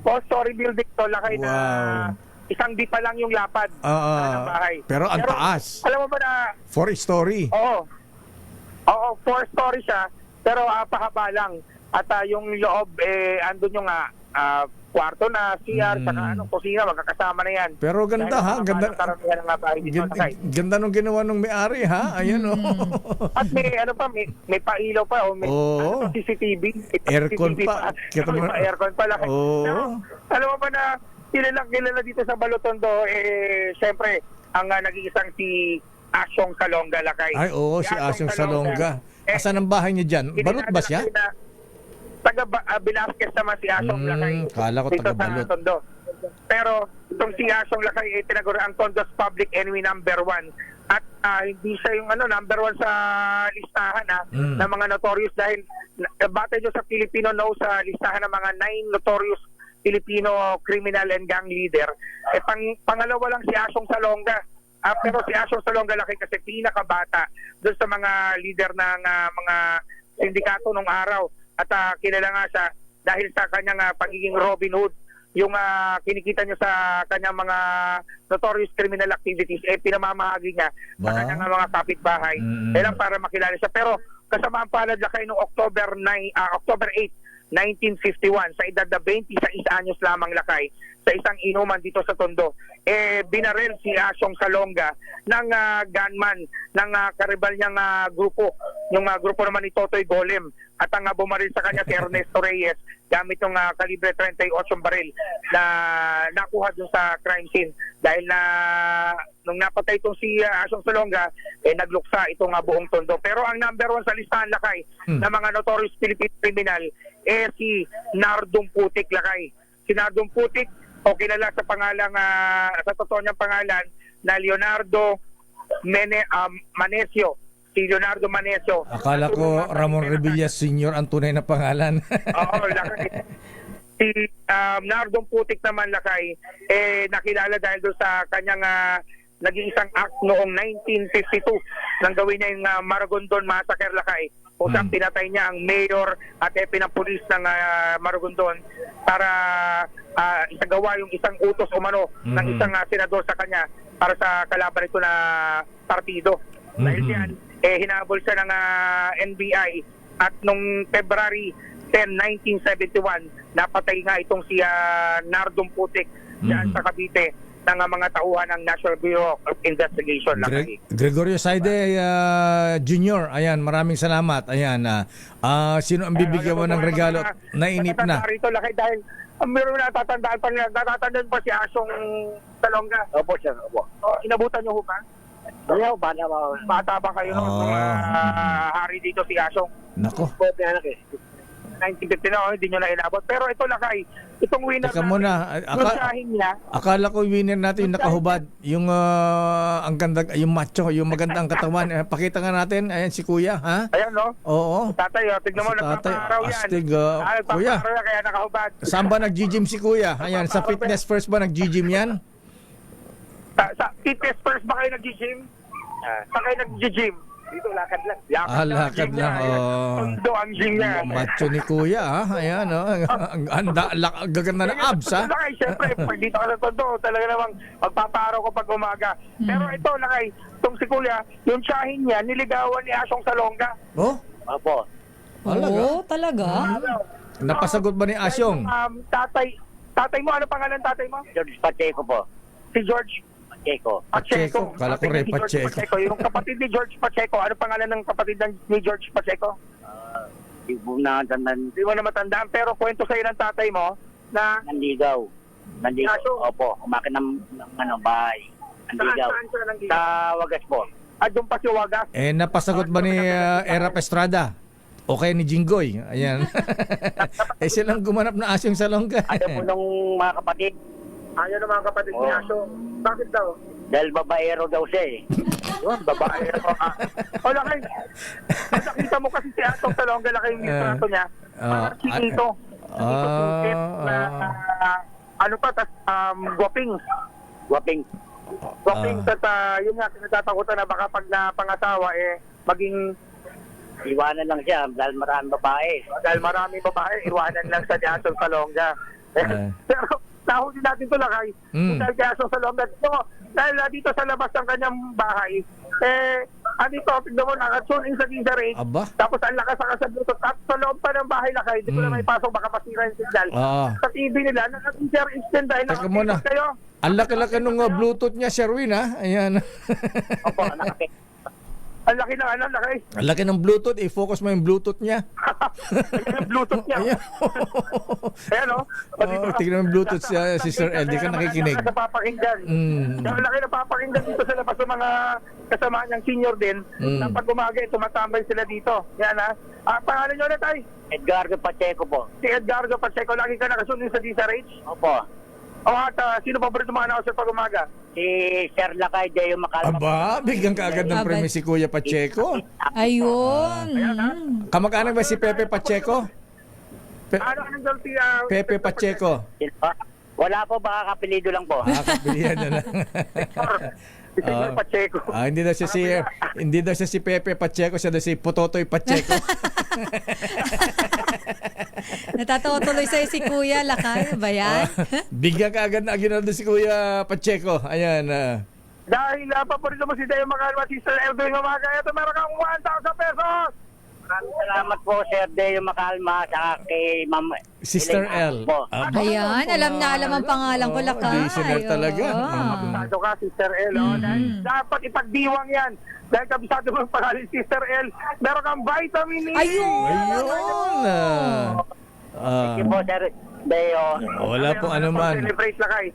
Speaker 6: 4-story building to, lakay na isang di pa lang yung lapad ng bahay.
Speaker 2: Pero ang taas.
Speaker 6: Alam mo ba na
Speaker 2: 4 story.
Speaker 6: Oo, 4 story siya, pero pahaba lang. At yung loob, andun yung kwarto na, CR, saka kusina, magkakasama na yan.
Speaker 2: Pero ganda, ha? Ganda. Ganda nung ginawa nung may-ari, ha? Ayan,
Speaker 6: At may may pailaw pa, may CCTV.
Speaker 2: Aircon pa.
Speaker 6: May aircon pa lang. Alam mo ba na kilala dito sa Balot Tondo, siyempre, ang nag-iisang si Asyong Salonga, lakay.
Speaker 2: Ay, oo, si Asyong Salonga. Asan ang bahay niya dyan? Balot ba siya?
Speaker 6: Taga Velasquez naman si Asyong Lakay.
Speaker 2: Kala ko taga Balot.
Speaker 6: Tondo. Pero itong si Asyong Lakay, tinaguro ang Tondo's public enemy number 1. At hindi siya yung number 1 sa listahan ng mga notorious dahil batay nyo sa Filipino no sa listahan ng mga 9 notorious Filipino criminal and gang leader. Pangalawa lang si Asyong Salonga. Pero si Asyong Salonga laki kasi pinakabata doon sa mga leader ng mga sindikato nung araw. At kilala nga siya dahil sa kanyang pagiging Robin Hood. Yung kinikita niya sa kanyang mga notorious criminal activities, pinamamahagi niya sa kanyang mga kapitbahay. Lang para makilala siya. Pero kasama ang palad lakay noong October 8, 1951, sa edad na 26 anyos lamang lakay, sa isang inuman dito sa Tondo, binaril si Asyong Salonga ng gunman ng karibal niyang grupo, yung grupo naman ni Totoy Golem, at ang bumaril sa kanya si Ernesto Reyes gamit yung kalibre 38 baril na nakuha dun sa crime scene. Dahil na nung napatay itong si Asyong Salonga, nagluksa itong buong Tondo. Pero ang number 1 sa listahan lakay ng mga notorious Philippine criminal si Nardong Putik lakay. Si Nardong Putik, o kilala sa pangalang sa totoo niyang pangalan na Leonardo Manesio. Si Leonardo Manesio.
Speaker 2: Akala ko Ramon Revilla Sr. ang tunay na pangalan.
Speaker 6: Oo, lakay. Si Nardong Putik naman lakay, nakilala dahil doon sa kanyang naging isang act noong 1952 nang gawin niya yung Maragondon Massacre lakay. Kung saan pinatay niya ang mayor at epe ng pulis ng Maragondon para isagawa yung isang utos umano ng isang senador sa kanya para sa kalaban nito na partido. Dahil yan, hinabol siya ng NBI at nung February 10, 1971, napatay nga itong si Nardong Putik dyan sa Cavite ng mga tauhan ng National Bureau of Investigation.
Speaker 2: Gregorio Saide Jr., ayan, maraming salamat. Ayan, sino ang bibigyan mo ng regalo? Nainip na.
Speaker 6: Rito laki dahil meron na natatandaan pa si Asyong Salonga. Opo siya, opo. Inabutan niyo ho ba? Ayaw, bata ba kayo nung hari dito si Asyong?
Speaker 2: Nako.
Speaker 6: 1950 na, hindi nyo na inabot. Pero ito lakay, itong winner
Speaker 2: Teka muna, akala ko winner natin yung nakahubad. Yung ang ganda, yung macho, yung maganda ang katawan. Pakita nga natin, ayan si Kuya, ha?
Speaker 6: Ayan, no?
Speaker 2: Oo.
Speaker 6: Tatay, tignan mo, nagpaparaw yan.
Speaker 2: Astig, Kuya.
Speaker 6: Kaya nakahubad.
Speaker 2: Saan ba nag-gym si Kuya? Ayan, sa Fitness First ba nag-gym yan?
Speaker 6: Sa Fitness First ba kayo nag-gym? Sa kayo nag-gym? Dito, lakad lang.
Speaker 2: Lakad lang. Oh.
Speaker 6: Tondo ang gym niya.
Speaker 2: Macho ni Kuya, ha? Ayan, oh. Gaganda ng abs, ha?
Speaker 6: Lakay, syempre, pag dito ka sa Tondo, talaga namang magpaparaw ko pag umaga. Pero ito, Lakay, itong si Kuya, yung tsahin niya, niligawan ni Asyong Salonga.
Speaker 2: Oh?
Speaker 6: Opo.
Speaker 12: Oo, talaga?
Speaker 2: Napasagot ba ni Asyong?
Speaker 6: Tatay mo, ano pangalan tatay mo? George Pacheco po. Si George Pacheco.
Speaker 2: Pacheco. Kala ko rin Pacheco.
Speaker 6: Yung kapatid ni George Pacheco, ano pangalan ng kapatid ni George Pacheco? Hindi mo na matandaan. Hindi mo na matandaan, pero kwento sa'yo ng tatay mo na... Nandigaw. Opo, umakin ng bahay. Nandigaw. Sa Wagas po. Doon pa si Wagas.
Speaker 2: Napasagot ba ni Erap Estrada? O kaya ni Jinggoy? Ayan. Silang gumanap na Asyong Salonga.
Speaker 6: Ayaw mo nung mga kapatid. Ayaw ng mga kapatid ni Asyong. Bakit daw? Dahil babaero daw siya eh. Yun, babaero. Lakay. Nakita mo kasi si Asyong Salonga, Lakay yung litrato niya. Parang chinito. Guwaping. Guwaping. Yun nga, kinatatakutan na baka pag napangasawa maging iwanan lang siya dahil maraming babae. Iwanan lang sa Asyong Salonga. Pero nahuli natin ito, Lakay. Dahil kay Asyong Salonga. Dahil dito sa labas ng kanyang bahay, andito, tignan mo, nakatune in sa Deezer H. Tapos ang lakas sa Bluetooth. At sa loob pa ng bahay, Lakay, di ko na may pasok, baka masira yung signal. Sa TV nila, naka-Deezer H din dahil nakakita kayo.
Speaker 2: Ang laki-laki nung Bluetooth niya, Sherwin, ha? Ayan.
Speaker 6: Opo, nakakita. Ang laki ng Lakay.
Speaker 2: Ang laki ng Bluetooth, i-focus mo yung Bluetooth niya.
Speaker 6: Yung Bluetooth niya. Ayan, o.
Speaker 2: Tignan mo yung Bluetooth si Sir El, di ka nakikinig.
Speaker 6: Napapakinggan. Ang laki napapakinggan dito sa labas ng mga kasama niyang senior din. Na pag umaga, tumatambay sila dito. Yan, ha. Pangalan niyo ulit, ay? Edgardo Pacheco po. Si Edgardo Pacheco, lagi ka nakasunod sa Deezer H? Opo. Sino pa ba rin mga announcer pag umaga? Si Sir Lakay, Deo Macalma.
Speaker 2: Bigyan ka agad ng premyo si Kuya Pacheco.
Speaker 12: Ayun.
Speaker 2: Kamag-anak ba si Pepe Pacheco? Pepe Pacheco.
Speaker 6: Wala po, baka kapilido lang po.
Speaker 2: Kapilihan na lang.
Speaker 6: Pacheco.
Speaker 2: Hindi daw siya si Pepe Pacheco, siya daw si Pototoy Pacheco.
Speaker 12: Natatawa tuloy sa'yo si Kuya Lakay, ba yan?
Speaker 2: Bigyan ka agad na aginaldo si Kuya Pacheco. Ayan.
Speaker 6: Dahil paborito mo si Deo Macalma, si Sir Elvin umaga, ito meron kang 1,000 pesos! Maraming salamat po, Sir Deo Macalma, saka kay Ma'am
Speaker 2: Sister L.
Speaker 12: Ayan, alam na alam ang pangalan ko, Lakay.
Speaker 2: Listener talaga.
Speaker 6: Kabisado ka, Sister L. Dapat ipagdiwang yan. Dahil kabisado mo ang pangalan, Sister L. Meron kang vitamin E.
Speaker 12: Ayun!
Speaker 6: Thank you po, Sir Deo.
Speaker 2: Wala pong anuman.
Speaker 6: Celebrate Lakay.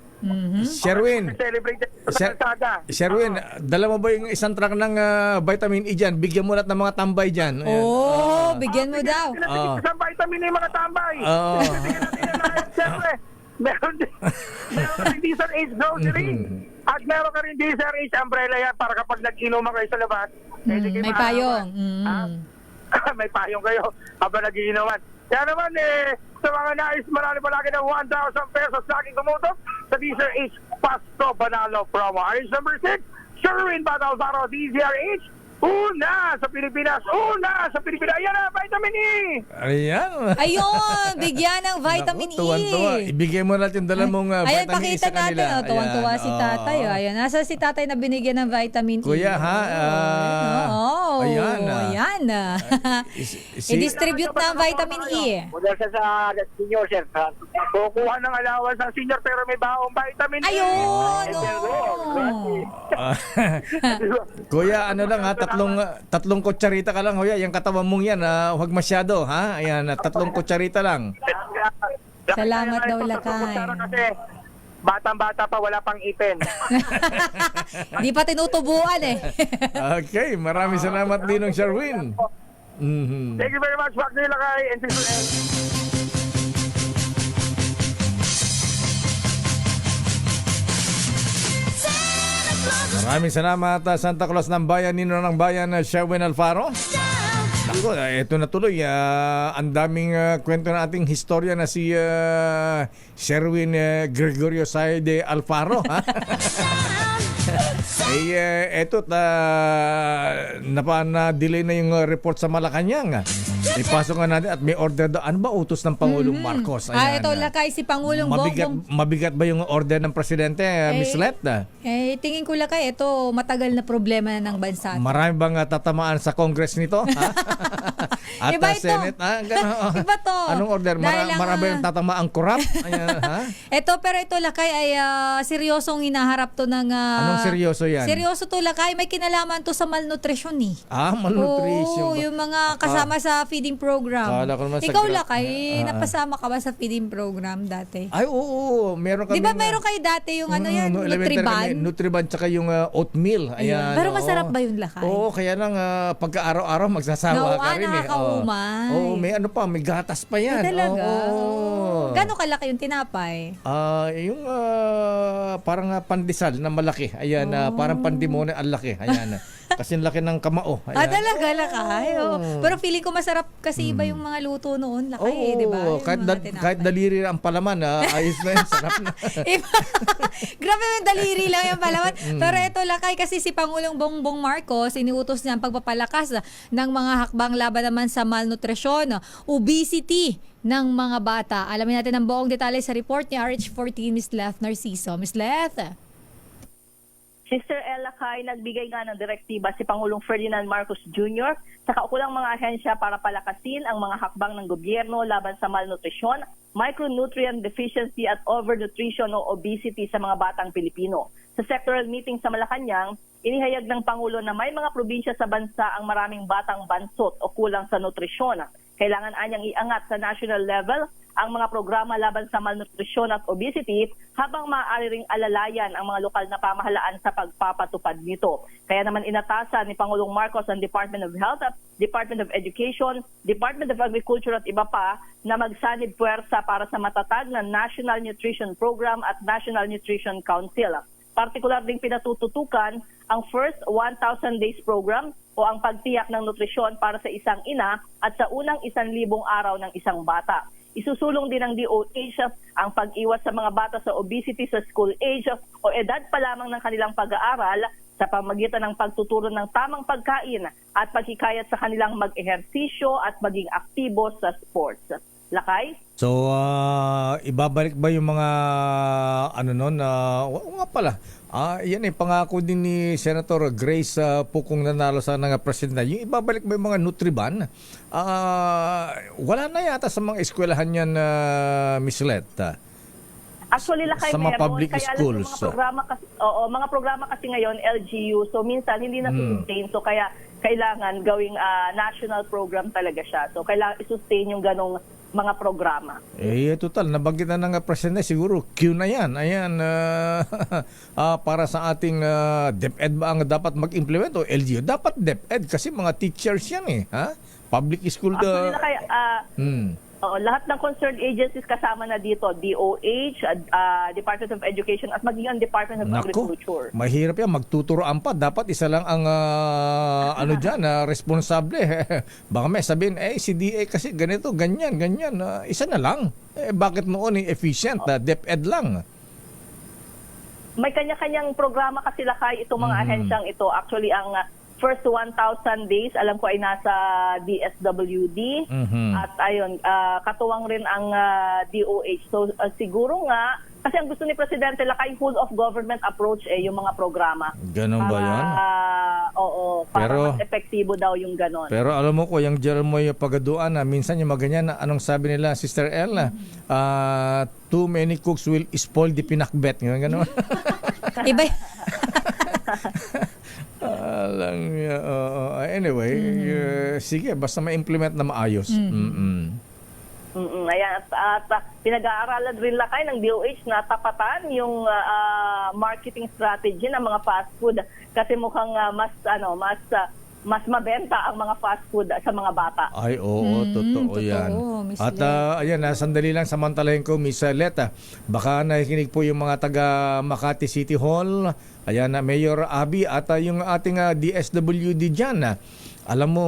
Speaker 2: Sherwin, dala mo ba yung isang truck ng vitamin E dyan? Bigyan mo lahat ng mga tambay dyan.
Speaker 12: Bigyan mo daw.
Speaker 6: Isang vitamin E mga tambay. Siyempre, meron rin Deezer H grocery. At meron ka rin Deezer H umbrella yan para kapag nag-inuman kayo sa labas.
Speaker 12: May payong.
Speaker 6: May payong kayo habang nag-iinuman. Kaya naman sa mga nais marami palagi ng 1,000 pesos laging tumutok sa Deezer H Pasko Panalo promo. Ayos number 6, Sherwin Batalzaro, Deezer H. Una sa Pilipinas! Ayan na, vitamin E!
Speaker 2: Ayan.
Speaker 12: Ayun, bigyan ng vitamin E.
Speaker 2: Tuwan-tuwa. Ibigay mo natin dala mong
Speaker 12: Ayan,
Speaker 2: vitamin E
Speaker 12: pakita
Speaker 2: sa kanila.
Speaker 12: natin. Tuwan-tuwa si tatay. Ayan, nasa si tatay na binigyan ng vitamin E.
Speaker 2: Kuya, ha? Ayan.
Speaker 12: Ayan. I-distribute na ang vitamin E.
Speaker 6: Mula sa senior, sir. Kukuha ng allowance ng senior pero may baong vitamin E.
Speaker 12: Ayun!
Speaker 2: Kuya, ano lang ha? Tatlong kutsarita ka lang, Kuya. Yung katawan mong yan, huwag masyado, ha? Ayan, 3 kutsarita lang.
Speaker 12: Salamat daw, Lakay.
Speaker 6: Kasi batang-bata pa, wala pang ipin.
Speaker 12: Di pa tinutubuan eh.
Speaker 2: Okay, maraming salamat din ng Sherwin.
Speaker 6: Thank you very much, Wagner Lakay and Sister L.
Speaker 2: Maraming salamat Santa Claus ng Bayan, Nino ng Bayan, Sherwin Alfaro. Naku, ito na tuloy. Ang daming kwento na ating historia na si Sherwin Gregorio Saide Alfaro. Ha? Eto, na-delay na yung report sa Malacanang. Ipasok nga natin at may order daw. Ano ba utos ng Pangulong Marcos?
Speaker 12: Ito lakay si Pangulong Bongbong.
Speaker 2: Mabigat ba yung order ng Presidente, Miss Let?
Speaker 12: Tingin ko lakay, ito matagal na problema na ng bansa.
Speaker 2: Marami bang tatamaan sa Congress nito? At
Speaker 12: Iba ito.
Speaker 2: Senate?
Speaker 12: Iba to.
Speaker 2: Anong order? Marami yung tatamaan corrupt? Ayan, ha?
Speaker 12: Pero ito lakay ay seryosong hinaharap to ng...
Speaker 2: Anong seryoso yan?
Speaker 12: Seryoso to lakay. May kinalaman to sa malnutrition eh.
Speaker 2: Malnutrition.
Speaker 12: Oo, yung mga kasama sa feeding program.
Speaker 2: Kala ko naman sa
Speaker 12: Ikaw lakay, napasama ka ba sa feeding program dati?
Speaker 2: Ay, oo. Meron kami.
Speaker 12: Di ba meron kayo dati yung Nutriban?
Speaker 2: Nutriban tsaka yung oatmeal. Ayan.
Speaker 12: Pero masarap ba yun lakay?
Speaker 2: Oo, kaya lang pagka araw-araw magsasawa ka rin eh.
Speaker 12: Nakakaumay.
Speaker 2: Oo, may may gatas pa yan.
Speaker 12: Talaga?
Speaker 2: Oo.
Speaker 12: Gano'ng kalaki yung tinapay?
Speaker 2: Yung parang pandesal na malaki. Ayan, parang pandemone ang laki. Ayan. Kasi laki ng kamao. Ayan.
Speaker 12: Talaga lakay. Pero feeling ko masarap kasi iba yung mga luto noon lakay, di ba?
Speaker 2: Kahit daliri ang palaman, ayos na yun, sarap na.
Speaker 12: Grabe yung daliri lang yung palaman. Pero ito lakay kasi si Pangulong Bongbong Marcos, iniutos niya ang pagpapalakas ng mga hakbang laban naman sa malnutrisyon, obesity ng mga bata. Alamin natin ang buong detalye sa report ni RH14, Miss Leth Narciso. Miss Leth?
Speaker 14: Sister Ella Kay, nagbigay nga ng direktiba si Pangulong Ferdinand Marcos Jr. sa kaukulang mga ahensya para palakasin ang mga hakbang ng gobyerno laban sa malnutrisyon, micronutrient deficiency at overnutrition o obesity sa mga batang Pilipino. Sa sectoral meeting sa Malacanang, inihayag ng Pangulo na may mga probinsya sa bansa ang maraming batang bansot o kulang sa nutrisyon. Kailangan anyang iangat sa national level ang mga programa laban sa malnutrisyon at obesity habang maaari ring alalayan ang mga lokal na pamahalaan sa pagpapatupad nito. Kaya naman inatasan ni Pangulong Marcos ang Department of Health, Department of Education, Department of Agriculture at iba pa na magsanib puwersa para sa matatag na National Nutrition Program at National Nutrition Council. Partikular ding pinatututukan ang First 1,000 Days Program o ang pagtiyak ng nutrisyon para sa isang ina at sa unang 1,000 araw ng isang bata. Isusulong din ng DOH ang pag-iwas sa mga bata sa obesity sa school age o edad pa lamang ng kanilang pag-aaral sa pamagitan ng pagtuturo ng tamang pagkain at paghikayat sa kanilang mag-ehersisyo at maging aktibo sa sports. Lakay?
Speaker 2: So, ibabalik ba yung mga nga pala. Yan pangako din ni Senator Grace Pukong nanalo sa ng presidente. Yung ibabalik ba yung mga Nutriban? Wala na yata sa mga eskwelahan yan, Miss Let.
Speaker 14: Actually, lakay
Speaker 2: sa mga
Speaker 14: meron.
Speaker 2: public
Speaker 14: Kaya
Speaker 2: schools.
Speaker 14: Mga programa kasi ngayon, LGU. So, minsan hindi na sustain. So, kaya kailangan gawing national program talaga siya. So, kailangan i-sustain yung ganong mga programa.
Speaker 2: Total, nabanggit na ng presidente, siguro Q na yan. Ayan, para sa ating DepEd ba ang dapat mag-implement o LGU? Dapat DepEd kasi mga teachers yan ha? Public school.
Speaker 14: Actually, lahat ng concerned agencies kasama na dito, DOH, Department of Education at maging ang Department of Agriculture.
Speaker 2: Mahirap yan, magtuturoan pa. Dapat isa lang ang responsable. Baka may sabihin, si DA kasi ganito, ganyan. Isa na lang. Bakit noon efficient? DepEd lang.
Speaker 14: May kanya-kanyang programa kasi lakay itong mga ahensyang ito. Actually, ang First 1,000 Days, alam ko ay nasa DSWD. At ayun, katuwang rin ang DOH. So siguro nga, kasi ang gusto ni Presidente lakay whole of government approach yung mga programa.
Speaker 2: Ganun ba yan?
Speaker 14: Para mas epektibo daw yung ganon.
Speaker 2: Pero alam mo ko, yung Jeremy Pagaduan, minsan yung maganyan, anong sabi nila, Sister Ella? Too many cooks will spoil the pinakbet. Ganun.
Speaker 12: Iba
Speaker 2: anyway, sige, basta ma-implement na maayos.
Speaker 14: Ayan, at pinag-aaralan rin lakay ng DOH na tapatan yung marketing strategy ng mga fast food kasi mukhang mas mabenta ang mga fast food sa mga bata.
Speaker 2: Ay, oo, totoo yan. At ayan, sandali lang samantalahin ko, Miss Leta. Baka nakikinig po yung mga taga Makati City Hall. Ayan, Mayor Abby at yung ating DSWD dyan. Alam mo,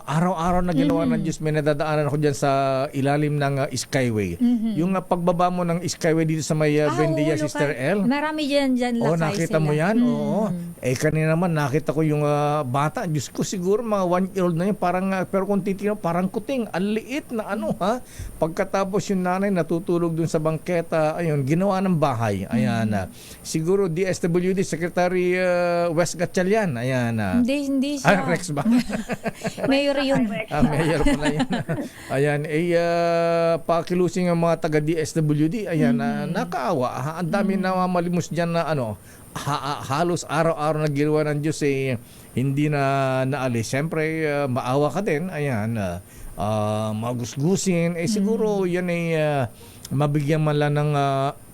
Speaker 2: araw-araw na ginawa ng Diyos, may nadadaanan ako dyan sa ilalim ng Skyway. Yung pagbaba mo ng Skyway dito sa may Buendia,
Speaker 12: oo,
Speaker 2: Sister L.
Speaker 12: Marami dyan
Speaker 2: Oo,
Speaker 12: lakay
Speaker 2: nakita
Speaker 12: sila.
Speaker 2: mo yan? Oo. Kanina naman nakita ko yung bata. Diyos ko, siguro mga 1-year-old na yun. Parang, pero kung titignan, parang kuting. Ang liit na ano, ha? Pagkatapos yung nanay natutulog dun sa bangketa, ayun, ginawa ng bahay. Ayan. Siguro DSWD, Secretary West Gatchalian. Ayan.
Speaker 12: Hindi siya.
Speaker 2: Rex ba?
Speaker 12: Mayor yun.
Speaker 2: Mayor pala yun. Ayan, pakilusing ang mga taga DSWD. Ayan, nakaawa. Ang dami namamalimos dyan na ano, halos araw-araw na ginawa ng Diyos hindi na naalis. Siyempre, maawa ka din. Ayan, magusgusin. Siguro yan mabigyan man lang ng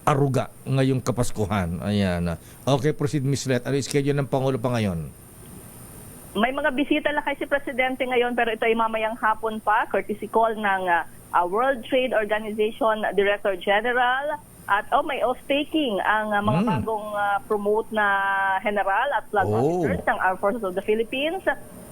Speaker 2: aruga ngayong Kapaskuhan. Ayan. Okay, proceed, Miss Let. Ano yung schedule ng Pangulo pa ngayon?
Speaker 14: May mga bisita lakay si Presidente ngayon pero ito ay mamayang hapon pa, courtesy call ng World Trade Organization Director General at may oath-taking ang mga bagong promote na general at flag officers ng Armed Forces of the Philippines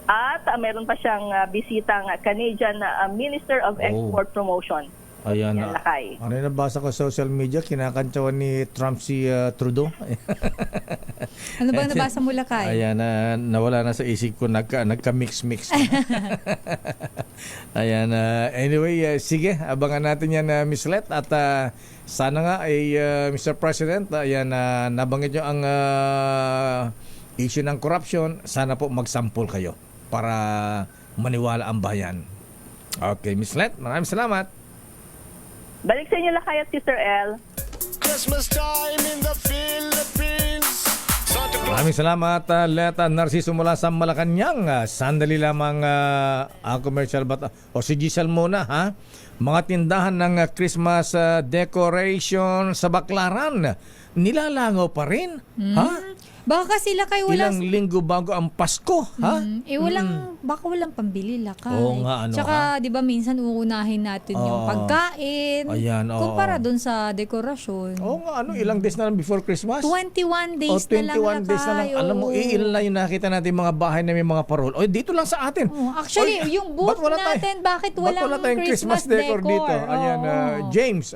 Speaker 14: at meron pa siyang bisitang Canadian Minister of Export Promotion.
Speaker 2: Ayan.
Speaker 14: Yan, lakay.
Speaker 2: Ano yung nabasa ko sa social media, kinakantsawan ni Trump si Trudeau.
Speaker 12: Ano ba nabasa mo, lakay?
Speaker 2: Ayan, nawala na sa isip ko, nagka-mix-mix. Ayan, anyway, sige, abangan natin yan, Miss Let. At sana nga ay, Mr. President, ayan, nabanggit nyo ang issue ng corruption. Sana po magsampol kayo para maniwala ang bayan. Okay, Miss Let, maraming salamat.
Speaker 14: Balik sa inyo lakay at Sister L.
Speaker 4: Christmas time in the Philippines. Santa Claus.
Speaker 2: Maraming salamat, Leta Narciso mula sa Malacanang. Sandali lamang ang commercial bat o si Giselle muna, ha? Mga tindahan ng Christmas decoration sa Baclaran, nilalangaw pa rin, ha?
Speaker 12: Baka kasi lakay
Speaker 2: Ilang linggo bago ang Pasko, ha?
Speaker 12: Baka walang pambili lakay.
Speaker 2: Oo nga, ano,
Speaker 12: Tsaka, di ba minsan uunahin natin yung pagkain.
Speaker 2: Ayan,
Speaker 12: kumpara dun sa dekorasyon.
Speaker 2: Oo nga, ilang days na lang before Christmas?
Speaker 12: 21 days
Speaker 2: 21 days na lang. Alam mo, ilan lang yung nakita natin mga bahay na may mga parol. Dito lang sa atin.
Speaker 12: Actually, yung booth natin, bakit walang Christmas decor
Speaker 2: dito? Ayan, James.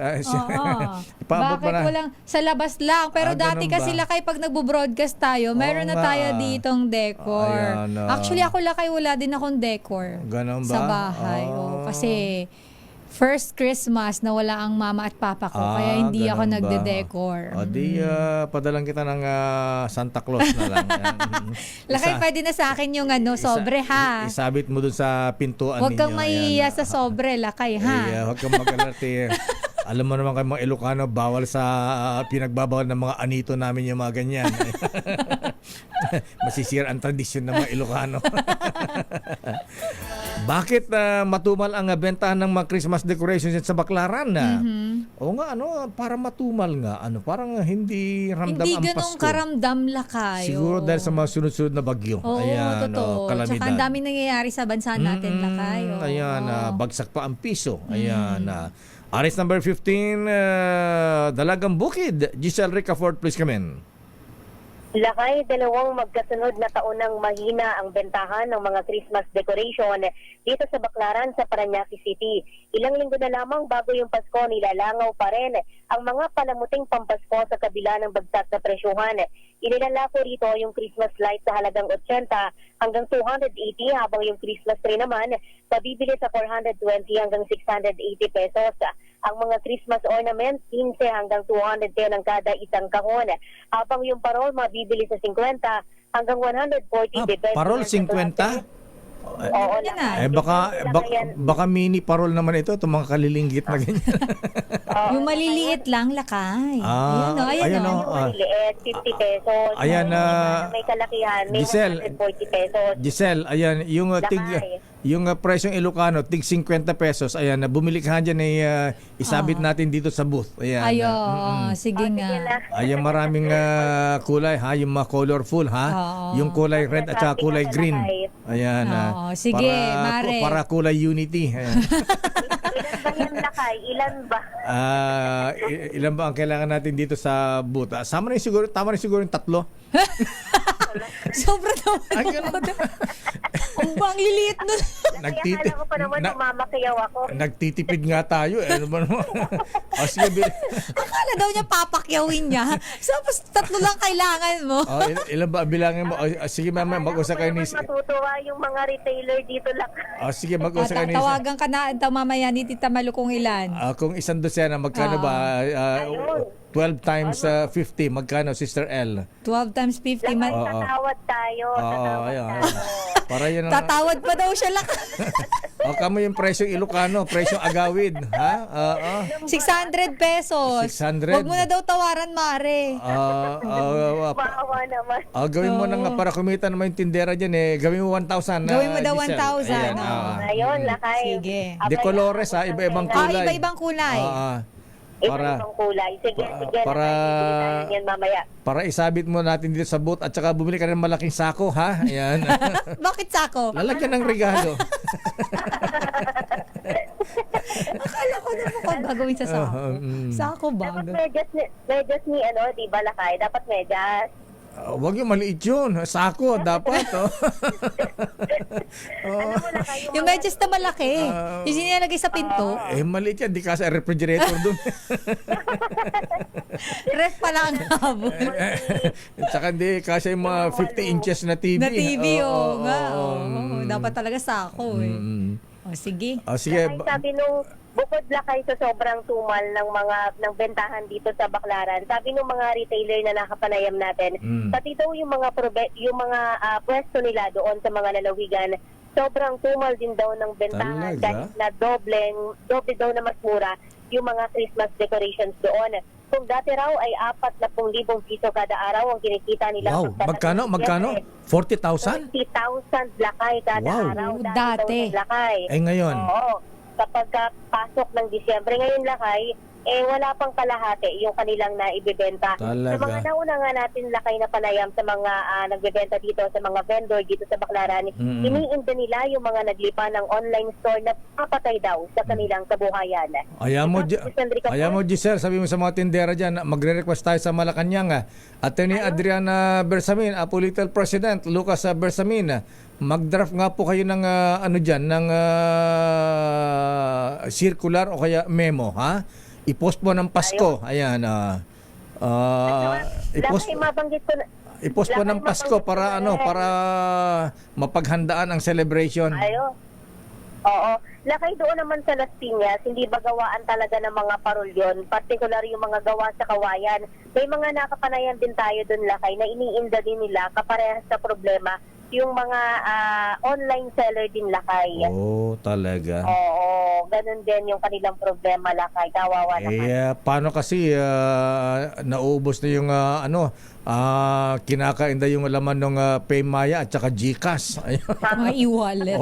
Speaker 12: Bakit walang sa labas lang? Pero dati kasi lakay pag nagbo-broadcast tayo, meron na tayo ditong decor.
Speaker 2: Ayan,
Speaker 12: Actually, ako lakay wala din akong decor
Speaker 2: ganun ba?
Speaker 12: sa bahay. Kasi first Christmas na wala ang mama at papa ko, kaya hindi ako
Speaker 2: ganun ba?
Speaker 12: nagde-decor.
Speaker 2: O di, padalang kita ng Santa Claus na lang.
Speaker 12: Lakay, pwede na sa akin yung sobre, ha?
Speaker 2: Isabit mo dun sa pintuan
Speaker 12: Huwag
Speaker 2: ninyo.
Speaker 12: kang mahihiya sa sobre, lakay, ha?
Speaker 2: Huwag kang mag-alerte. Alam mo naman kayo mga Ilocano, bawal sa pinagbabawal ng mga anito namin yung mga ganyan. Masisira ang tradisyon ng mga Ilocano. Bakit matumal ang bentahan ng mga Christmas decorations sa Baclaran? Oo nga, para matumal nga. Parang hindi ramdam
Speaker 12: hindi
Speaker 2: ang Pasko.
Speaker 12: ganong karamdam lakay.
Speaker 2: Siguro dahil sa mga sunod-sunod na bagyo.
Speaker 12: Oo,
Speaker 2: Ayan,
Speaker 12: totoo.
Speaker 2: kalamidad.
Speaker 12: Tsaka ang daming nangyayari sa bansa natin, lakay.
Speaker 2: Ayan, bagsak pa ang piso. Ayan, Arrest number 15, Dalagang Bukid. Giselle Ricafort, please come in.
Speaker 15: Lakay, dalawang magkasunod na taonang mahina ang bentahan ng mga Christmas decoration dito sa Baclaran sa Parañaque City. Ilang linggo na lamang bago yung Pasko, nilalangaw pa rin ang mga palamuting pampasko sa kabila ng bagsak na presyuhan. Inilalako rito yung Christmas light sa halagang 80 hanggang 280 habang yung Christmas tree naman mabibili sa 420 hanggang 680 pesos. Ang mga Christmas ornaments 15 hanggang 210 ang kada isang kahon. Habang yung parol mabibili sa 50 hanggang 140 depende.
Speaker 2: Parol 50?
Speaker 15: Oo,
Speaker 2: Baka mini parol naman ito, itong mga kalilinggit na ganyan.
Speaker 12: Yung maliliit lang, lakay.
Speaker 15: Ayan o. Maliliit, 50 pesos.
Speaker 2: Ayan,
Speaker 15: may kalakihan, may
Speaker 2: Giselle,
Speaker 15: 140 pesos.
Speaker 2: Giselle, ayan, yung presyong Ilocano, tig 50 pesos. Ayan, bumili ka dyan isabit natin dito sa booth. Ayan.
Speaker 12: Sige nga.
Speaker 2: Ayan, maraming kulay, ha? Yung mga colorful, ha? Yung kulay red at saka kulay green. Ayan.
Speaker 12: Sige, Mare.
Speaker 2: Para kulay unity. Ayan.
Speaker 15: Ilan ba yan, lakay? Ilan ba?
Speaker 2: Ilan ba ang kailangan natin dito sa booth? Tama na siguro yung 3.
Speaker 12: Sobra naman. Ang bang liliit nun.
Speaker 15: Kaya ko pa naman mamakiyaw ako.
Speaker 2: Nagtitipid nga tayo. Ano ba naman? Sige,
Speaker 12: Akala daw niya papakyawin niya. Tapos 3 lang kailangan mo.
Speaker 2: ilan ba bilangin mo? Sige, mama, mag-usap kayo ni...
Speaker 15: Matutuwa yung mga retailer dito lang.
Speaker 2: Sige, mag-usap kayo ni...
Speaker 12: Tawagan ka na mamaya ni Tita Malu kung ilan.
Speaker 2: Kung isang dosena, magkano ba? 12 times 50, magkano, Sister L?
Speaker 12: 12 times 50.
Speaker 15: Tatawad tayo.
Speaker 2: Para yun ang...
Speaker 12: Tatawad pa daw siya lang.
Speaker 2: Kamo yung presyong Ilocano, presyong Agawid. Ha?
Speaker 12: 600 pesos.
Speaker 2: 600.
Speaker 12: Huwag mo na daw tawaran, Mare.
Speaker 15: Maawa naman.
Speaker 2: Gawin mo na nga para kumita naman yung tindera dyan Gawin mo 1,000.
Speaker 12: Gawin mo daw 1,000.
Speaker 15: Ayun, lakay.
Speaker 12: Sige.
Speaker 2: De colores iba-ibang kulay.
Speaker 12: Iba-ibang kulay.
Speaker 15: Ibang kulay. Sige. Yan mamaya.
Speaker 2: Para isabit mo natin dito sa booth at saka bumili ka ng malaking sako, ha? Ayan.
Speaker 12: Bakit sako?
Speaker 2: Lalagyan ng regalo.
Speaker 12: Akala ko na mo gagawin sa sako. Sako ba?
Speaker 15: Dapat medyas ni di ba, lakay? Dapat medyas.
Speaker 2: Huwag yung maliit yun. Sako, dapat.
Speaker 12: Yung medyas na malaki. Yung sinilagay sa pinto.
Speaker 2: Maliit yan. Di ka sa refrigerator dun.
Speaker 12: Ref pala ang habol.
Speaker 2: Tsaka hindi kasi yung mga 50 inches na TV.
Speaker 12: Na TV, dapat talaga sako sige.
Speaker 2: Sige.
Speaker 15: Sabi nung bukod lakay sa sobrang tumal ng bentahan dito sa Baclaran, sabi nung mga retailer na nakapanayam natin, pati daw yung mga pwesto nila doon sa mga lalawigan, sobrang tumal din daw ng bentahan dahil na doble daw na mas mura yung mga Christmas decorations doon. Kung dati raw ay 40,000 piso kada araw ang kinikita nila.
Speaker 2: Wow, magkano? 40,000?
Speaker 15: 40,000 lakay kada araw.
Speaker 12: Dati.
Speaker 2: Ngayon?
Speaker 15: Oo. Kapag pasok ng Disyembre, ngayon lakay, wala pang kalahati yung kanilang naibibenta.
Speaker 2: Talaga?
Speaker 15: Sa mga nauna nga natin lakay na panayam sa mga nagbebenta dito, sa mga vendor dito sa Baclaran, iniinda nila yung mga naglipa ng online store na papatay daw sa kanilang kabuhayan.
Speaker 2: Ayaw mo, Giselle, sabi mo sa mga tindera dyan, magre-request tayo sa Malacanang. Attorney Adriana Bersamin, Political President Lucas Bersamin, mag-draft nga po kayo ng ng circular o kaya memo, ha? I-post mo ng Pasko. Ayan. I-post mo ng Pasko para para mapaghandaan ang celebration.
Speaker 15: Oo. Lakay doon naman sa Las Piñas, hindi ba gawaan talaga ng mga parolyon, particular yung mga gawa sa kawayan. May mga nakapanayan din tayo doon, lakay, na iniinda din nila kaparehas sa problema yung mga online seller din, lakay.
Speaker 2: Talaga.
Speaker 15: Oo, ganun din yung kanilang problema, lakay. Kawawa naman.
Speaker 2: Paano kasi naubos na yung kinakainda yung laman ng Paymaya at saka GCash.
Speaker 12: Mga e-wallet.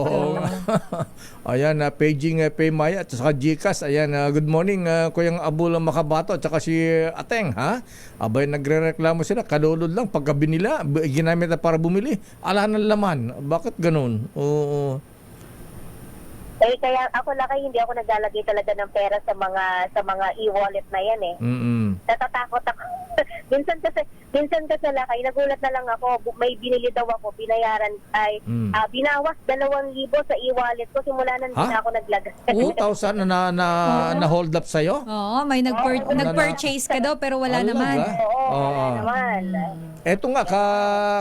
Speaker 2: Ayan, paging Paymaya at saka GCash. Ayan, good morning, Kuyang Abul Makabato at saka si Ateng, ha? Abay, nagre-reklamo sila. Kalulod lang pagka binila, ginamit na para bumili. Ala ng laman. Bakit ganun? Oo.
Speaker 15: Kaya ako lakay, hindi ako naglalagay talaga ng pera sa mga e-wallet na yan Natatakot ako. minsan kasi lakay, nagulat na lang ako, may binili daw ako, binayaran ay binawas 2,000 sa e-wallet ko simula nang hindi na ako naglagay.
Speaker 2: 2,000 na hold up sa'yo?
Speaker 12: Oo, may nag-purchase ka daw pero wala naman.
Speaker 15: Wala naman.
Speaker 2: Eto nga,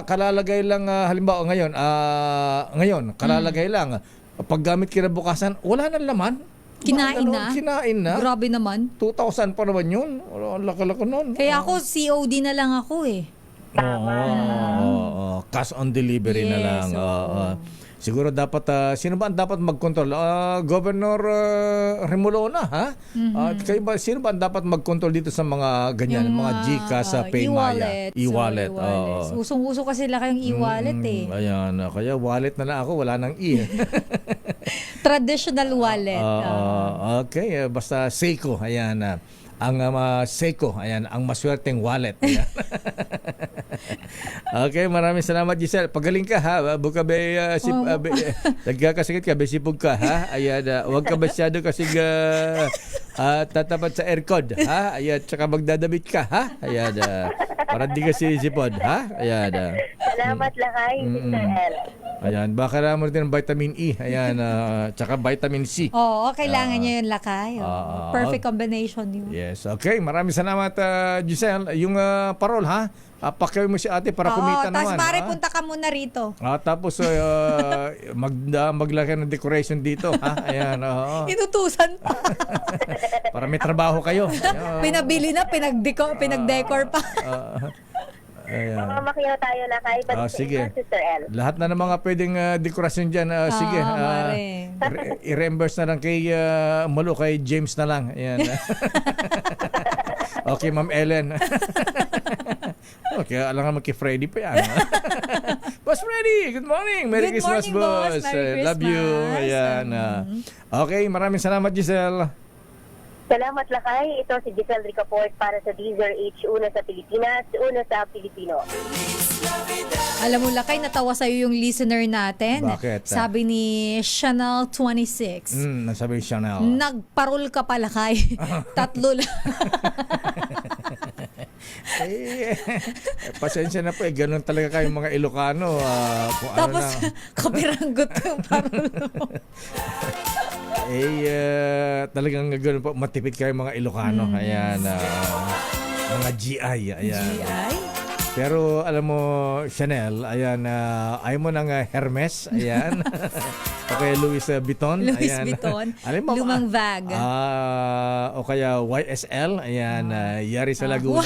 Speaker 2: kalalagay lang, halimbawa ngayon, kalalagay lang, paggamit kinabukasan, wala nang laman.
Speaker 12: Kinain na? Grabe naman.
Speaker 2: 2,000 pa naman yun. Ang laka-laka nun.
Speaker 12: Kaya ako, COD na lang ako
Speaker 2: Cash on delivery na lang. Siguro dapat, sino ba ang dapat mag-control? Governor Remolona, ha? Kayo ba, sino ba ang dapat mag-control dito sa mga ganyan, mga GCash, Paymaya, e-wallet?
Speaker 12: Usong-uso kasi sila kayong e-wallet
Speaker 2: Ayan, kaya wallet na lang ako, wala nang e.
Speaker 12: Traditional wallet.
Speaker 2: Okay, basta Seiko, ayan. Ang Seiko, ayan, ang maswerteng wallet. Okay, maraming salamat, Giselle. Pagaling ka, ha? Buka nagkakasakit ka, sipog ka, ha? Ayan, huwag ka masyado kasi tatapat sa aircon, ha? Ayan, tsaka magdadamit ka, ha? Ayan, para di ka sinisipod, ha? Ayan.
Speaker 15: Salamat lakay, Sister El.
Speaker 2: Ayan, baka kailangan mo rin ng vitamin E. Ayan, tsaka vitamin C.
Speaker 12: Oo, kailangan niya yun, lakay. Perfect combination yun.
Speaker 2: Yes, okay. Maraming salamat, Giselle. Yung parol, ha? Pakiawin mo si ate para kumita naman.
Speaker 12: Tapos pare,
Speaker 2: ha?
Speaker 12: punta ka muna rito.
Speaker 2: Tapos maglagay ng decoration dito, ha? Ayan, oo.
Speaker 12: Inutusan pa.
Speaker 2: Para may trabaho kayo.
Speaker 12: Pinabili na, pinag-decor pa.
Speaker 2: Ayan.
Speaker 15: Mamamakyaw tayo lakay.
Speaker 2: Sige.
Speaker 15: Sister El.
Speaker 2: Lahat na ng mga pwedeng dekorasyon dyan, sige. I-reimburse na lang kay Malo, kay James na lang. Ayan. Okay, Ma'am Ellen. Okay, alam nga kay Freddy pa yan. Boss Freddy, good morning. Merry
Speaker 12: Good
Speaker 2: Christmas,
Speaker 12: morning, boss. Merry
Speaker 2: Love you.
Speaker 12: Christmas.
Speaker 2: Ayan. Okay, maraming salamat, Giselle.
Speaker 15: Salamat lakay. Ito si Giselle Ricaport para sa DZRH, una sa Pilipinas, una sa Pilipino.
Speaker 12: Alam mo, lakay, natawa sa'yo yung listener natin.
Speaker 2: Bakit?
Speaker 12: Sabi ni Chanel 26.
Speaker 2: Nasabi Chanel.
Speaker 12: Nagparol ka pala kay. Tatlo lang.
Speaker 2: Pasensya na po, ganun talaga kayong mga Ilocano.
Speaker 12: Tapos, kapiranggot yung parol mo.
Speaker 2: Talagang ganun po, matipid kayo mga Ilocano. Ayan, mga GI. Ayan.
Speaker 12: GI?
Speaker 2: Pero alam mo, Chanel, ayan, ayaw mo ng Hermes, ayan. Okay, Louis Vuitton.
Speaker 12: Louis
Speaker 2: ayan.
Speaker 12: Vuitton.
Speaker 2: Alam mo,
Speaker 12: Lumang bag.
Speaker 2: O kaya YSL, ayan, Yari sa Laguna.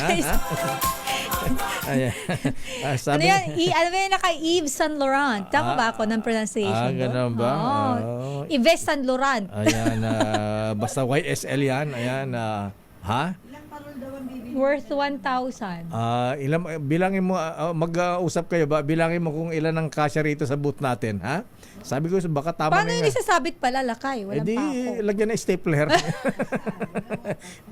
Speaker 2: Ayan.
Speaker 12: Ano yan? Ano ba yan kay Yves Saint Laurent? Tama ba ako ng pronunciation?
Speaker 2: Ganun ba?
Speaker 12: Yves Saint Laurent.
Speaker 2: Ayan, basta YSL yan. Ayan, ha?
Speaker 12: Worth 1,000.
Speaker 2: Bilangin mo, mag-usap kayo ba? Bilangin mo kung ilan ang kasya rito sa booth natin, ha? Sabi ko, baka tama
Speaker 12: Paano yung isasabit pala, lakay? Walang pa ako.
Speaker 2: Lagyan na stapler.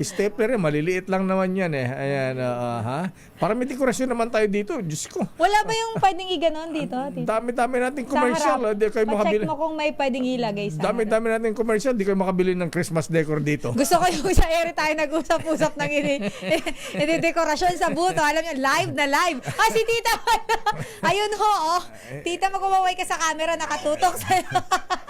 Speaker 2: Stapler, maliliit lang naman yan eh. Ayan, ha? Para may dekorasyon naman tayo dito. Diyos ko.
Speaker 12: Wala ba yung pwedeng iganon dito?
Speaker 2: Dami-dami natin commercial. Di kayo makabili.
Speaker 12: Pa-check mo kung may pwedeng ilagay sa
Speaker 2: Dami-dami natin commercial. Di kayo makabili ng Christmas decor dito.
Speaker 12: Gusto ko yung sa area tayo nag-usap-usap ng dekorasyon sa buto. Alam niyo, live na live. Si tita pala. Ayun ho, oh. Tita, magkumaway ka sa camera, nakatutok sa'yo.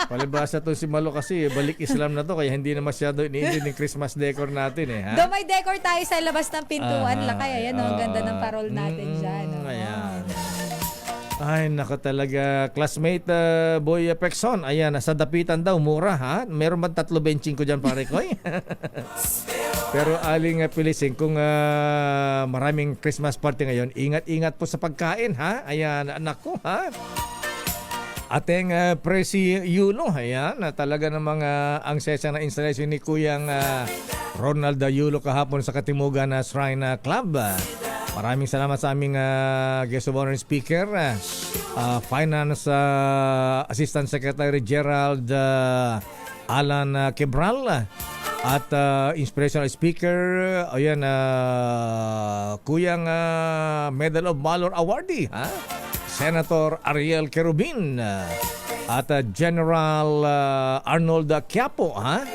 Speaker 2: Palibasa to si Malo kasi balik Islam na to kaya hindi na masyado iniintindi yung Christmas decor natin eh. Ha?
Speaker 12: Do may decor tayo sa labas ng pintuan. Lakay, ayan, ang ganda ng parol natin dyan.
Speaker 2: Ayan. Ay, nako talaga. Classmate Boy Pexon. Ayan, nasa dapitan daw. Mura, ha? Meron ba 3.25 dyan, pare ko? Pero aling pilising, kung maraming Christmas party ngayon, ingat-ingat po sa pagkain, ha? Ayan, anak ko, ha? Ating Presi Yulo, ayan, talaga namang ang sesa na installation ni Kuyang Ronald Yulo kahapon sa Katimugan Shrine Club. Maraming salamat sa aming guest of honor speaker, Finance Assistant Secretary Gerald Alan Quebral, at inspirational speaker, ayan, Kuyang Medal of Valor awardee, ha? Senator Ariel Querubin, at General Arnold Quiapo, ha?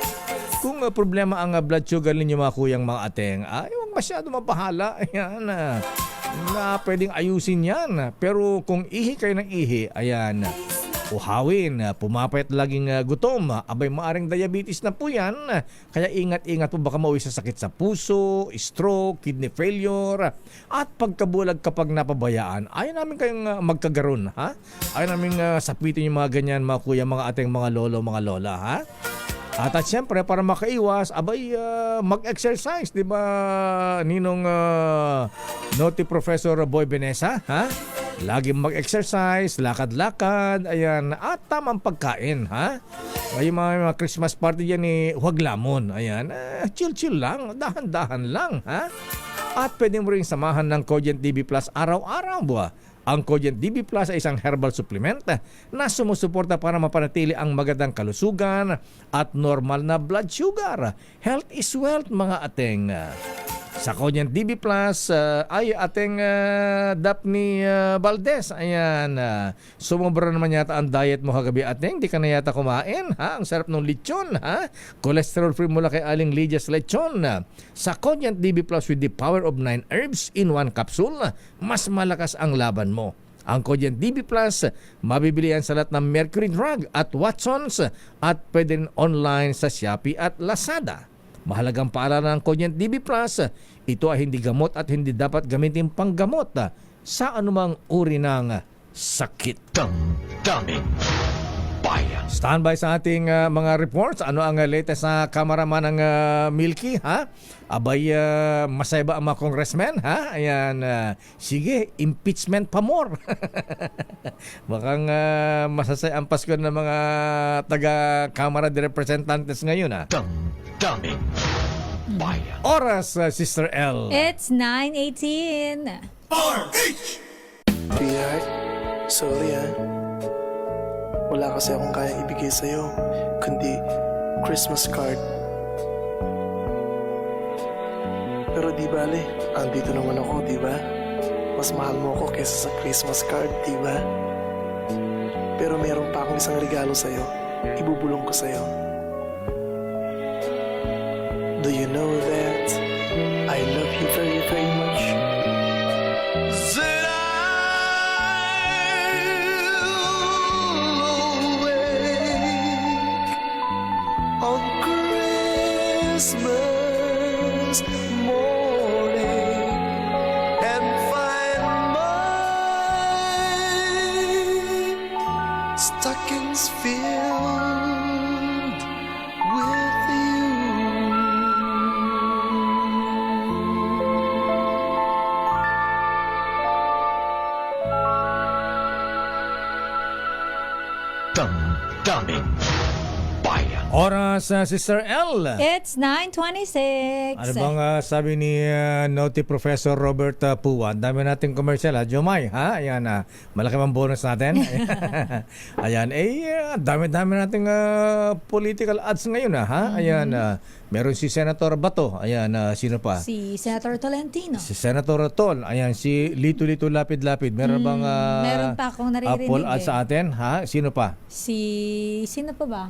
Speaker 2: Kung problema ang blood sugar ninyo mga kuyang mga ateng, huwag masyado mapahala. Ayan, na pwedeng ayusin yan. Pero kung ihi kayo ng ihi, ayan, uhawin, pumapayat laging gutom, abay maaring diabetes na po yan. Kaya ingat-ingat po, baka mauwi sa sakit sa puso, stroke, kidney failure, at pagkabulag kapag napabayaan. Ayaw namin kayong magkagaron, ha? Ayaw namin sapitin yung mga ganyan, mga kuya, mga ating mga lolo, mga lola, ha? At siyempre, para makaiwas, abay, mag-exercise, di ba, Ninong Noti Professor Boy Benesa, ha? Laging mag-exercise, lakad-lakad, ayan, at tamang pagkain, ha? May mga Christmas party yan, huwag lamon, ayan, chill-chill lang, dahan-dahan lang, ha? At pwede mo rin samahan ng Cogent DB Plus araw-araw, buwa. Ang Cogent DB Plus ay isang herbal supplement na sumusuporta para mapanatili ang magandang kalusugan at normal na blood sugar. Health is wealth, mga ateng. Sa Cogent DB Plus ay ating Daphne Valdez. Ayan, sumobra naman yata ang diet mo kagabi, ateng. Di ka na yata kumain, ha? Ang sarap ng lechon, ha? Cholesterol free mula kay Aling Lydia's Lechon. Sa Cogent DB Plus with the power of 9 herbs in 1 capsule, mas malakas ang laban mo. Ang Cogent DB Plus, mabibili yan sa lahat ng Mercury Drug at Watsons at pwede rin online sa Shopee at Lazada. Mahalagang paalaala ng Cogent DB Plus, ito ay hindi gamot at hindi dapat gamitin panggamot sa anumang uri ng sakit.
Speaker 1: Damdamin Bayan.
Speaker 2: Standby sa ating mga reports. Ano ang latest na kameraman ng Milky, ha? Abay, masaya ba ang mga congressman, ha? Ayan, sige, impeachment pa more. Bakang masasaya ang Pasko ng mga taga-Kamara de Representantes ngayon, ha?
Speaker 1: Damdamin Bayan.
Speaker 2: Oras, Sister L.
Speaker 12: It's 9:18.
Speaker 16: Sweetheart, sorry wala kasi akong kayang ibigay sa'yo, kundi Christmas card. Pero di bale, andito naman ako, di ba? Mas mahal mo ako kaysa sa Christmas card, di ba? Pero meron pa akong isang regalo sa'yo, ibubulong ko sa'yo. Do you know that I love you very, very much? On Christmas morning and find my stockings filled with you.
Speaker 1: Damdamin Bayan.
Speaker 2: Oras, Sister L.
Speaker 12: It's 9:26.
Speaker 2: Ano bang sabi ni Naughty Professor Robert Puwan? Dami nating commercial, ha? Jomay, ha? Ayan, malaki bang bonus natin? Ayan, dami-dami nating political ads ngayon, ha? Ayan, meron si Senator Bato. Ayan, sino pa?
Speaker 12: Si Senator Tolentino.
Speaker 2: Si Senator Tol. Ayan, si Lito-Lito Lapid-Lapid. Meron bang
Speaker 12: meron pa akong naririnig
Speaker 2: poll ads sa atin, ha? Sino pa?
Speaker 12: Sino pa ba?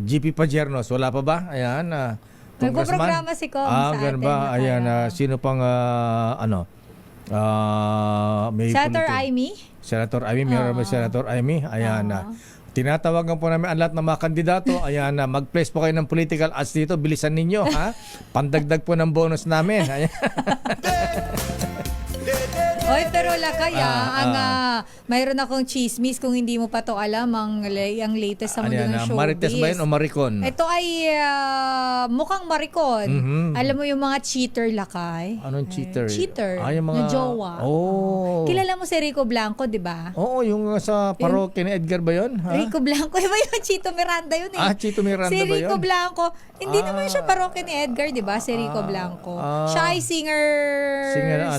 Speaker 2: GP Pajernos, wala pa ba? Ayan,
Speaker 12: nagpo-programa si Kong sa atin.
Speaker 2: Ba? Ayan, sino pang may
Speaker 12: Senator Amy?
Speaker 2: Senator Amy, meron ba Senator Amy? Ayan, tinatawagan po namin ang lahat ng mga kandidato. Ayan, mag-place po kayo ng political ads dito. Bilisan ninyo, ha? Pandagdag po ng bonus namin. Ayan.
Speaker 12: Oy, pero lakay mayroon akong chismis kung hindi mo pa to alam ang latest sa mundo ng showbiz.
Speaker 2: Marites ba yun o Maricon?
Speaker 12: Ito ay mukhang Maricon. Alam mo yung mga cheater lakay?
Speaker 2: Anong cheater?
Speaker 12: Cheater.
Speaker 2: Yung mga
Speaker 12: na jowa.
Speaker 2: Oh.
Speaker 12: Kilala mo si Rico Blanco, di ba?
Speaker 2: Oo, yung sa parokya ni Edgar ba yun? Ha?
Speaker 12: Rico Blanco. Iba yung Chito Miranda yun eh.
Speaker 2: Chito Miranda
Speaker 12: si
Speaker 2: ba yun?
Speaker 12: Si Rico Blanco. Hindi naman siya parokya ni Edgar, di ba? Si Rico Blanco. Siya ay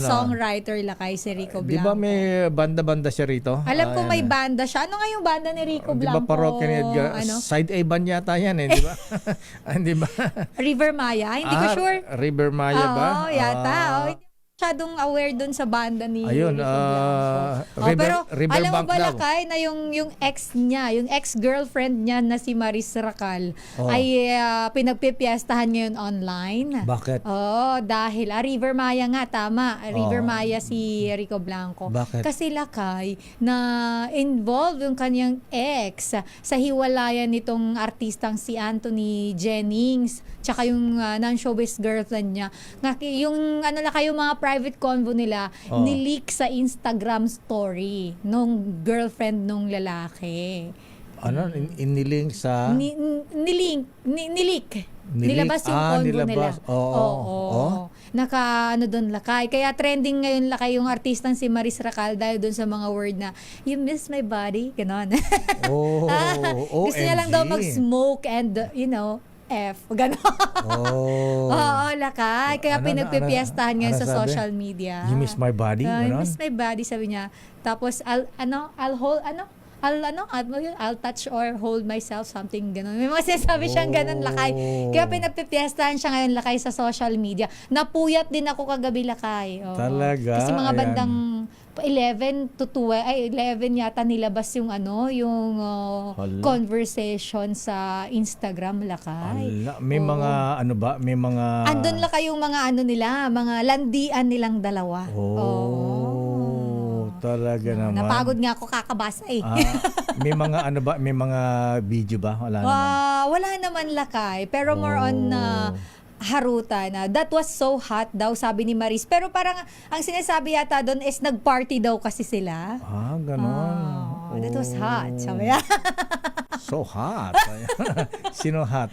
Speaker 12: songwriter lakay si Rico Blanco.
Speaker 2: Di ba may banda-banda siya rito?
Speaker 12: Alam ko may banda siya. Ano nga yung banda ni Rico Blanco?
Speaker 2: Di ba parokya ni Edgar? Side A band yata yan eh, di ba? Di ba?
Speaker 12: River Maya? Hindi ko sure.
Speaker 2: River Maya ba?
Speaker 12: Oo, yata. Masyadong aware dun sa banda ni
Speaker 2: Ayun,
Speaker 12: Rico Blanco. Pero alam mo ba lakay na yung ex niya, yung ex-girlfriend niya na si Maris Racal ay pinagpipiestahan ngayon online.
Speaker 2: Bakit?
Speaker 12: Dahil River Maya nga, tama. River Maya si Rico Blanco.
Speaker 2: Bakit?
Speaker 12: Kasi lakay na involved yung kanyang ex sa hiwalayan nitong artistang si Anthony Jennings tsaka yung non-showbiz girlfriend niya. Yung yung mga private convo nila nileak sa Instagram story nung girlfriend nung lalaki.
Speaker 2: Ano? Inilink sa...
Speaker 12: Nileak. Nilabas yung convo nila. Oo. Doon lakay. Kaya trending ngayon lakay yung artistang si Maris Racal dahil doon sa mga word na, you miss my body, ganon. Gusto niya lang daw mag-smoke and, F. Gano'n. Oo, lakay. Kaya pinagpipiestahan ngayon sa social media.
Speaker 2: You miss my body?
Speaker 12: You miss my body, sabi niya. Tapos, I'll touch or hold myself, something gano'n. May mga sinasabi siyang gano'n, lakay. Kaya pinagpipiestahan siya ngayon, lakay, sa social media. Napuyat din ako kagabi, lakay.
Speaker 2: Talaga?
Speaker 12: Kasi mga bandang 11 to 12, 11 yata nilabas yung conversation sa Instagram, lakay.
Speaker 2: May mga may mga...
Speaker 12: Andun lakay yung mga nila, mga landian nilang dalawa.
Speaker 2: talaga naman.
Speaker 12: Napagod nga ako kakabasa eh.
Speaker 2: May mga ano ba? May mga video ba? Wala naman.
Speaker 12: Wala naman lakay. Pero more on haruta na. That was so hot daw, sabi ni Maris. Pero parang ang sinasabi yata doon is nag-party daw kasi sila.
Speaker 2: Ganon.
Speaker 12: That was hot. Sabi niya.
Speaker 2: So hot. Sino hot?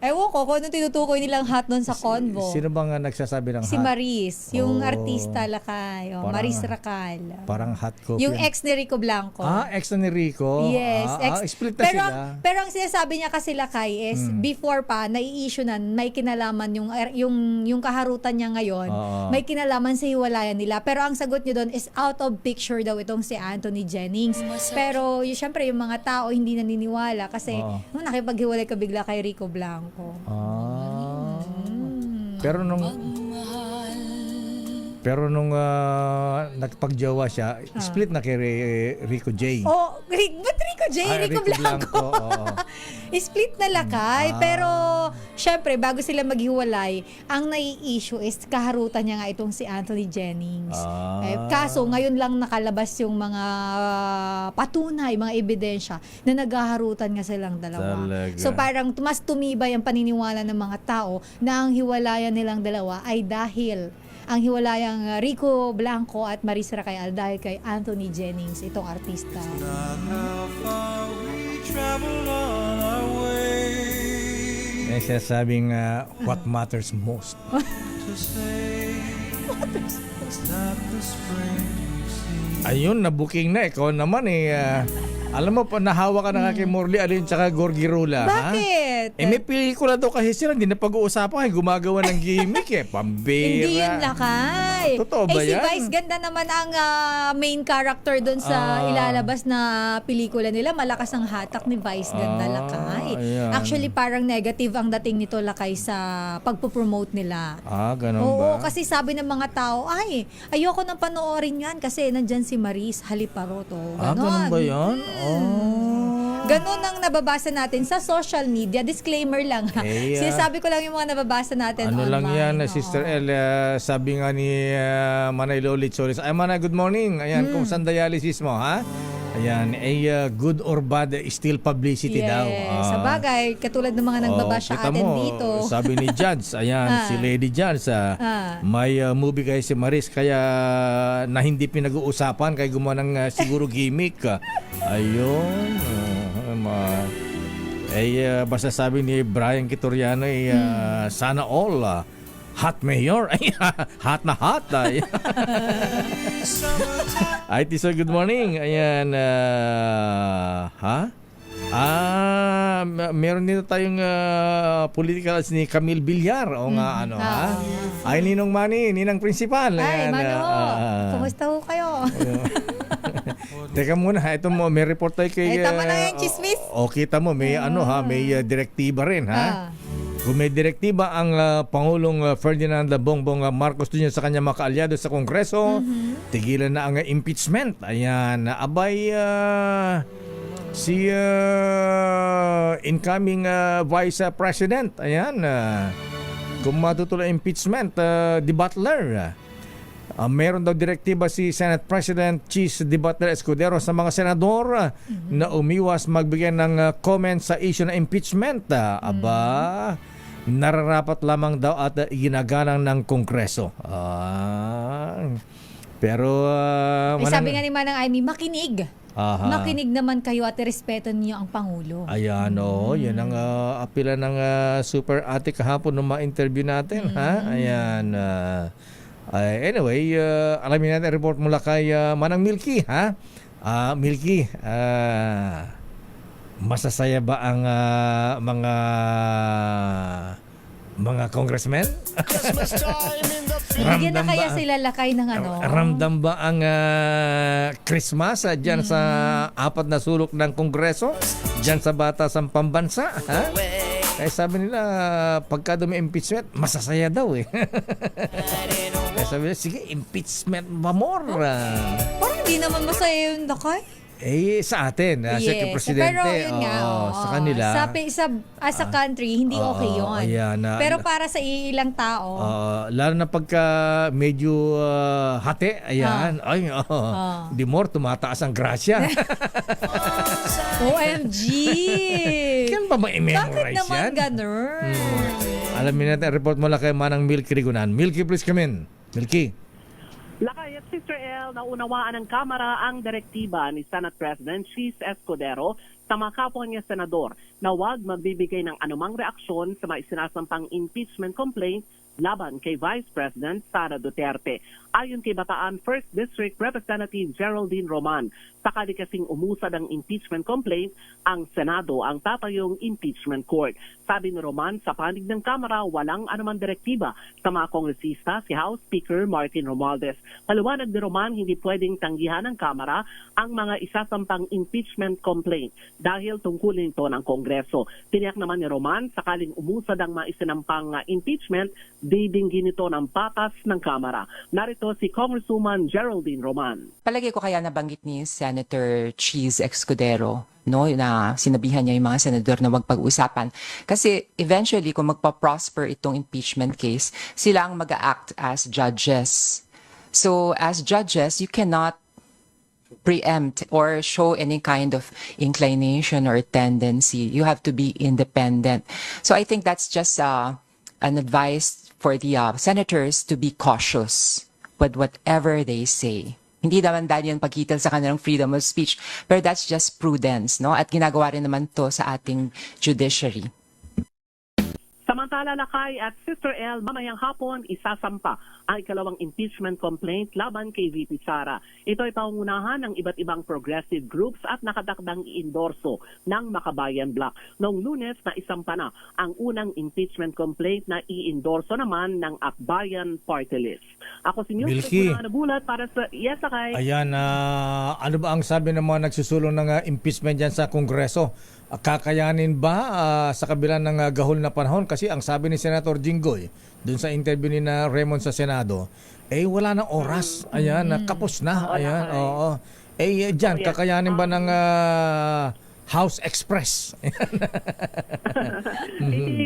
Speaker 12: Ewan ko kung anong tinutukoy nilang hot doon sa convo.
Speaker 2: Sino bang nagsasabi ng hot?
Speaker 12: Si Maris, yung artista lakay.
Speaker 2: Parang,
Speaker 12: Maris Racal.
Speaker 2: Parang hot coffee.
Speaker 12: Yung ex ni Rico Blanco.
Speaker 2: Ex na ni Rico?
Speaker 12: Yes.
Speaker 2: Split na sila.
Speaker 12: Pero ang sinasabi niya kasi lakay is before pa, nai-issue na, may kinalaman yung kaharutan niya ngayon, may kinalaman sa hiwalayan nila. Pero ang sagot niyo doon is out of picture daw itong si Anthony Jennings. Pero syempre yung mga tao hindi naniniwala kasi nakipaghiwalay ka bigla kay Rico Blanco.
Speaker 2: Pero nung nagpagjowa siya, split na kay Rico J.
Speaker 12: Ba't Rico J? Rico Blanco. Split na lakay. Pero, syempre, bago sila maghiwalay, ang nai-issue is kaharutan niya nga itong si Anthony Jennings. Kaso, ngayon lang nakalabas yung mga patunay, mga ebidensya na naghaharutan nga silang dalawa.
Speaker 2: Talaga.
Speaker 12: So, parang mas tumibay ang paniniwala ng mga tao na ang hiwalayan nilang dalawa ay dahil ang hiwalayang Rico Blanco at Maris Racal dahil kay Anthony Jennings, itong artista.
Speaker 2: May sinasabing what matters most. Ayun, na-booking na. Ikaw naman alam mo, nahawa ka na kay Morley Alin tsaka Gorgie Rula.
Speaker 12: Bakit?
Speaker 2: May pelikula daw kasi sila, hindi na pag-uusapan, gumagawa ng gimmick pambira.
Speaker 12: Hindi yun lakay.
Speaker 2: Totoo ba
Speaker 12: si
Speaker 2: yan?
Speaker 12: Vice ganda naman ang main character doon sa ilalabas na pelikula nila. Malakas ang hatak ni Vice ganda lakay.
Speaker 2: Ayan.
Speaker 12: Actually, parang negative ang dating nito lakay sa pagpo-promote nila.
Speaker 2: Ganun ba?
Speaker 12: Oo, kasi sabi ng mga tao, ayoko nang panoorin yan kasi nandyan si Maris Haliparoto.
Speaker 2: Ganun ba yan?
Speaker 12: Ganon ang nababasa natin sa social media. Disclaimer lang ha. Sinasabi ko lang yung mga nababasa natin
Speaker 2: ano
Speaker 12: online.
Speaker 2: Lang yan, Sister El, sabi nga ni Manay Lolit Solis, Manay, good morning. Ayan, kung saan dialysis mo, ha? Ayan, good or bad, still publicity daw.
Speaker 12: Sa bagay, katulad ng mga nagbabasa atin dito.
Speaker 2: Sabi ni Judge, ayan, si Lady Judge, may movie kayo si Maris, kaya na hindi pinag-uusapan, kaya gumawa ng siguro gimmick. Ayun. Basta sabi ni Brian Kitoriano, sana all hot mayor. Hot na hot. Ay, Tiso, good morning. Ayan, meron dito tayong political ads ni Camille Villar. O nga, Ay, Ninong Manny, Ninang Principal.
Speaker 12: Ay, Mano, kumusta ho kayo?
Speaker 2: Teka muna, ito mo, may report tayo kay...
Speaker 12: tama na yung chismis.
Speaker 2: Kita mo, may may direktiba rin, ha? Kung may direktiba ang Pangulong Ferdinand Bongbong Marcos Jr. sa kanyang mga kaalyado sa Kongreso, tigilan na ang impeachment. Ayan, abay... si incoming Vice President, ayan, kung matutuloy impeachment, De Butler, meron daw direktiba si Senate President Chis De Butler Escudero sa mga senador na umiwas magbigay ng comment sa issue na impeachment. Nararapat lamang daw at ginagalang ng Kongreso. Pero
Speaker 12: sabi nga ni Manang Amy, makinig. Makinig naman kayo at respeto niyo ang Pangulo.
Speaker 2: Ayan, yan ang apela ng Super Ate kahapon nung ma-interview natin, ha? Ayan. Anyway, alamin natin report mula kay Manang Milky, ha? Milky, masasaya ba ang mga congressmen?
Speaker 12: Bigyan na kaya sila lakay ng
Speaker 2: Ramdam ba ang Christmas dyan sa apat na sulok ng Kongreso? Dyan sa Batasang Pambansa? Ha? Kaya sabi nila, pagka may impeachment, masasaya daw Kaya sabi nila, sige, impeachment ba more?
Speaker 12: Parang hindi naman masaya yung lakay.
Speaker 2: Sa atin, sa Presidente,
Speaker 12: Pero yun nga,
Speaker 2: sa kanila.
Speaker 12: As a country, hindi okay yun.
Speaker 2: Ayan,
Speaker 12: Pero para sa ilang tao,
Speaker 2: lalo na pagka medyo hati, ayan, di more, tumataas ang grasya.
Speaker 12: OMG!
Speaker 2: Kailan ba ma-memorize
Speaker 12: Bakit naman
Speaker 2: yan?
Speaker 12: ganun?
Speaker 2: Alamin natin, report mo lang kay Manang Milky Rigunan. Milky, please come in. Milky.
Speaker 17: Lakay at Sister El, naunawaan ng Kamara ang direktiba ni Senate President Chis Escudero sa mga kapwa niya senador na huwag magbibigay ng anumang reaksyon sa mga isinasampang impeachment complaint laban kay Vice President Sara Duterte. Ayon kay Bataan 1st District Representative Geraldine Roman, sakali kasing umusad ang impeachment complaint, ang Senado ang tatayong impeachment court. Sabi ni Roman, sa panig ng Kamara, walang anumang direktiba sa mga kongresista si House Speaker Martin Romualdez. Paliwanag ni Roman, hindi pwedeng tanggihan ng Kamara ang mga isasampang impeachment complaint dahil tungkulin ito ng Kongreso. Tiniyak naman ni Roman, sakaling umusad ang mga isinampang impeachment, didinggin ito ng patas ng Kamara. Narito si Congresswoman Geraldine Roman.
Speaker 18: Palagi ko kaya nabanggit ni Senator Chis Escudero, no, na sinabihan niya yung mga senador na wag pag-usapan. Kasi eventually, kung magpa-prosper itong impeachment case, sila ang mag-act as judges. So as judges, you cannot preempt or show any kind of inclination or tendency. You have to be independent. So I think that's just an advice for the senators to be cautious with whatever they say. Hindi naman dahil yan pagkita sa kanilang freedom of speech, pero that's just prudence, no? At ginagawa rin naman to sa ating judiciary.
Speaker 17: Samantala, Lakay at Sister El, mamayang hapon, isasampa ang ikalawang impeachment complaint laban kay VP Sara. Ito ay pangunahan ng iba't ibang progressive groups at nakadakdang i-endorso ng Makabayan Bloc. Noong Lunes na isampa na ang unang impeachment complaint na i-endorso naman ng Akbayan Party List. Ako si
Speaker 2: Milky.
Speaker 17: nagulat para sa Yes, Lakay.
Speaker 2: Ayan, ano ba ang sabi ng mga nagsusulong ng impeachment dyan sa Kongreso? Kakayanin ba sa kabila ng gahol na panahon? Kasi ang sabi ni Senator Jinggoy dun sa interview ni na Raymond sa Senado, wala nang oras. Ayan, kapos na. Ayan, oo. Dyan, kakayanin ba ng House Express?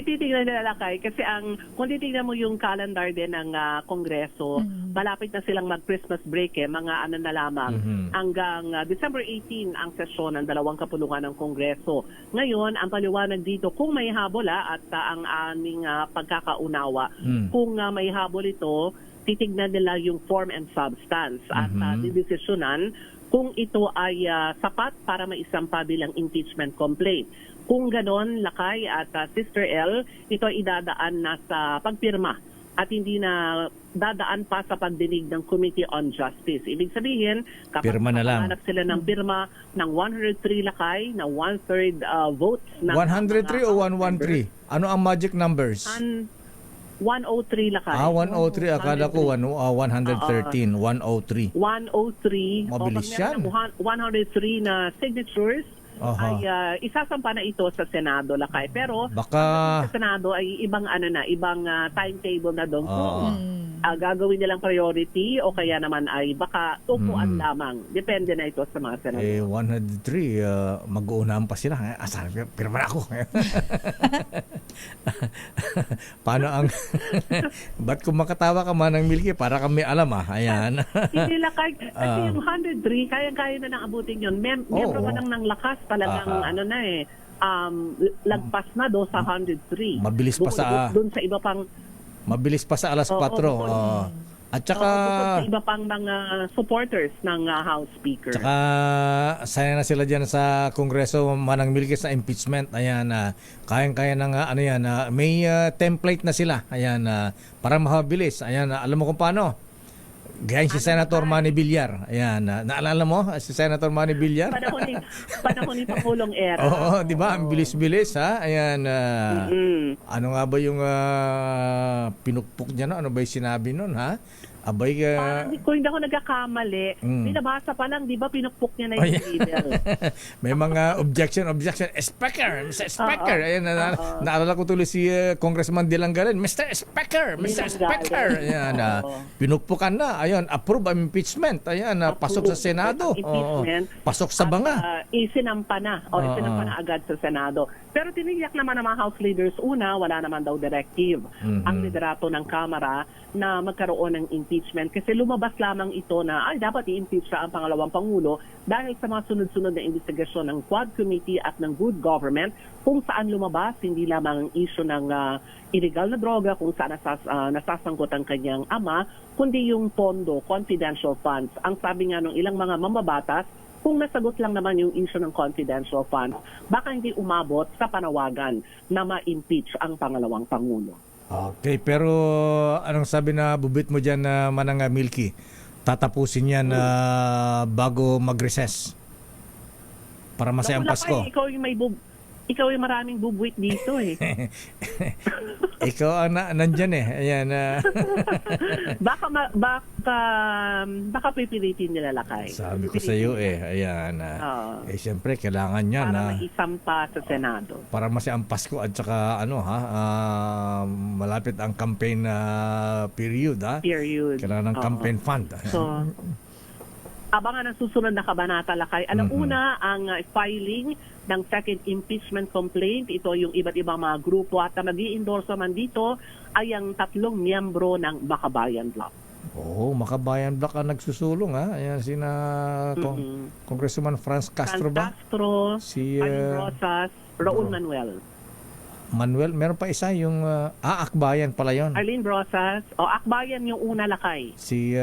Speaker 17: Titignan nila, Lakay, kasi kung titignan mo yung calendar din ng Kongreso, malapit na silang mag-Christmas break, mga ano na lamang, hanggang December 18 ang sesyon ng dalawang kapulungan ng Kongreso. Ngayon, ang paliwanag dito, kung may habol at ang aming pagkakaunawa, kung may habol ito, titignan nila yung form and substance at didesisyonan kung ito ay sapat para maisampa bilang impeachment complaint. Kung ganon, Lakay at Sister L, ito ay idadaan na sa pagpirma at hindi na dadaan pa sa pagdinig ng Committee on Justice. Ibig sabihin, kapag makahanap sila ng pirma ng 103, Lakay, na 1/3 votes.
Speaker 2: 103 o 113? Ano ang magic numbers?
Speaker 17: 103, Lakay.
Speaker 2: 103. Akala ko 113. 103.
Speaker 17: 103.
Speaker 2: Mabilis yan.
Speaker 17: 103 na signatures ay isasampa na ito sa Senado, Lakay. Pero
Speaker 2: baka
Speaker 17: sa Senado ay ibang ibang timetable na doon. Gagawin nilang priority o kaya naman ay baka upuan lamang. Depende na ito sa mga senador.
Speaker 2: 103, mag-uunaan pa sila. Sabi, pirma na ako. Paano ang... Ba't kung makatawa ka man ng Milky? Para kami alam Ayan.
Speaker 17: Hindi, Lakay. Kasi yung 103, kaya-kaya na nang abutin yun. Miyembro ka ng lakas talagang lagpas na do sa 103.
Speaker 2: Mabilis pa sa...
Speaker 17: Doon sa iba pang...
Speaker 2: Mabilis pa sa alas 4. At saka...
Speaker 17: sa iba pang mga supporters ng House Speaker.
Speaker 2: Tsaka saya na sila dyan sa Kongreso, Manang Milky, sa impeachment. Ayan, kayang-kaya na may template na sila. Ayan, para mabilis. Ayan, alam mo kung paano? Gaya si Senator Manny Villar. Ayan, naalala mo si Senator Manny Villar?
Speaker 17: Panahon ni Pangulong Era.
Speaker 2: Oo, di ba? Ang bilis-bilis, Ayan, ano nga ba yung pinukpok niya, Ano ba yung sinabi nun, Abay
Speaker 17: Parang kung hindi ako nagkakamali, binabasa pa lang, di ba pinukpok niya na yung riddle.
Speaker 2: may mga objection, Speaker, Mr. Speaker. Ayan, naalala ko tuloy si Congressman Dilanggalan, Mr. Speaker, Mr. Speaker. Ayan, pinukpukan na. Ayan, approve ang impeachment. Ayan, pasok sa Senado.
Speaker 17: Impeachment.
Speaker 2: Pasok sa banga.
Speaker 17: Isinampa na. Isinampa na agad sa Senado. Pero tiniyak naman ng mga House leaders, una, wala naman daw directive ang liderato ng Kamara na magkaroon ng impeachment kasi lumabas lamang ito na dapat i-impeach siya ang pangalawang Pangulo dahil sa mga sunod-sunod na investigasyon ng Quad Committee at ng Good Government kung saan lumabas hindi lamang ang issue ng illegal na droga kung saan nasasangkot ang kanyang ama, kundi yung pondo, confidential funds. Ang sabi nga ng ilang mga mambabatas, kung nasagot lang naman yung issue ng confidential funds, baka hindi umabot sa panawagan na ma-impeach ang pangalawang Pangulo.
Speaker 2: Okay, pero anong sabi na bubit mo dyan na Manang Milky? Tatapusin yan bago mag-recess para masayang Pasko.
Speaker 17: Ikaw yung maraming bubuit dito eh.
Speaker 2: Ikaw ang nandyan eh. Ayan.
Speaker 17: Baka pipilitin nila Lakay.
Speaker 2: Sabi ko sa iyo eh. Ayan. Siyempre, kailangan yan.
Speaker 17: Para maisampa sa Senado.
Speaker 2: Para masayang Pasko at saka malapit ang campaign period.
Speaker 17: Period.
Speaker 2: Kailangan ng campaign fund.
Speaker 17: So, abangan ang susunod na kabanata Lakay. Una, ang filing ng second impeachment complaint. Ito yung iba't ibang mga grupo at mag-i-endorse man dito ay ang 3 miyembro ng Makabayan Bloc.
Speaker 2: Makabayan Bloc ang nagsusulong Ayan sina Congressman Franz Castro ba? Si
Speaker 17: Arlene Rosas, Raul Manuel,
Speaker 2: meron pa isa yung Akbayan pala yon.
Speaker 17: Arlene Rosas, Akbayan yung una Lakay.
Speaker 2: Si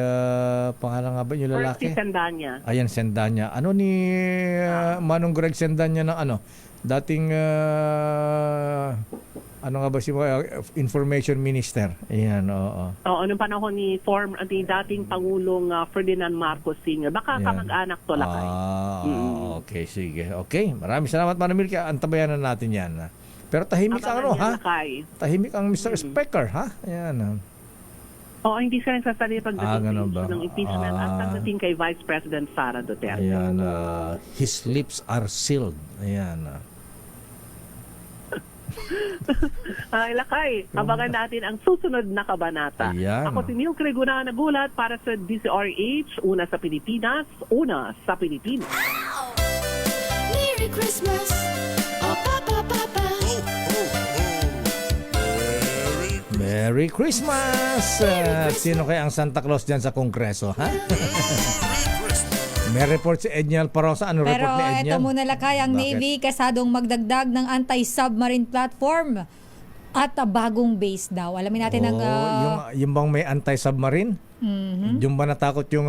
Speaker 2: pangalan nga ba yung lalaki?
Speaker 17: Si Sendanya.
Speaker 2: Ayan, Sendanya. Ano ni Manong Greg Sendanya ng dating ano nga ba si Information Minister? Ayan,
Speaker 17: nung panahon ni dating Pangulong Ferdinand Marcos Sr. Baka kamag-anak to Lakay.
Speaker 2: Okay, sige. Okay, maraming salamat Manong Milky. Antabayan na natin yan. Pero tahimik ang tahimik ang Mr. Speaker, Ayan.
Speaker 17: Hindi siya nagsasalita pagdating ng impeachment at pagdating kay Vice President Sara Duterte.
Speaker 2: Ayan, his lips are sealed. Ayan.
Speaker 17: Lakay, abangan natin ang susunod na kabanata.
Speaker 2: Ayan.
Speaker 17: Ako si Neil Creguna nagulat para sa DZRH, una sa Pilipinas, una sa Pilipinas.
Speaker 5: Merry Christmas,
Speaker 2: Merry Christmas! Sino kaya ang Santa Claus dyan sa Kongreso, May report si Edniel Parosa. Ano report ni Edniel?
Speaker 12: Pero ito muna Lakay, ang Navy kasadong magdagdag ng anti-submarine platform at bagong base daw. Alamin natin
Speaker 2: yung bang may anti-submarine? Yung ba natakot yung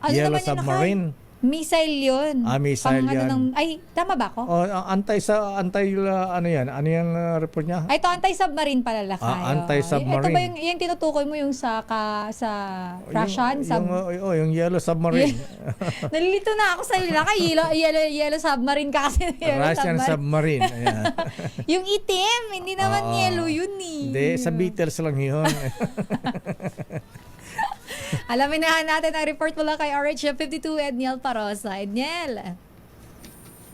Speaker 2: yellow submarine?
Speaker 12: Missile yun.
Speaker 2: Missile yan.
Speaker 12: Tama ba ako?
Speaker 2: Ano yan? Ano yung report niya?
Speaker 12: Ito, anti-submarine pala Lakay.
Speaker 2: Anti-submarine.
Speaker 12: Ito ba yung tinutukoy mo yung sa Russian?
Speaker 2: Yung yellow submarine.
Speaker 12: Nalilito na ako sa Lakay. Yellow submarine ka kasi.
Speaker 2: Russian submarine. Ayan.
Speaker 12: Yung itim, hindi naman yellow yun
Speaker 2: Hindi, sa Beatles lang yun.
Speaker 12: Alamin natin ang report mula kay RH52 Edniel Parosa. Edniel.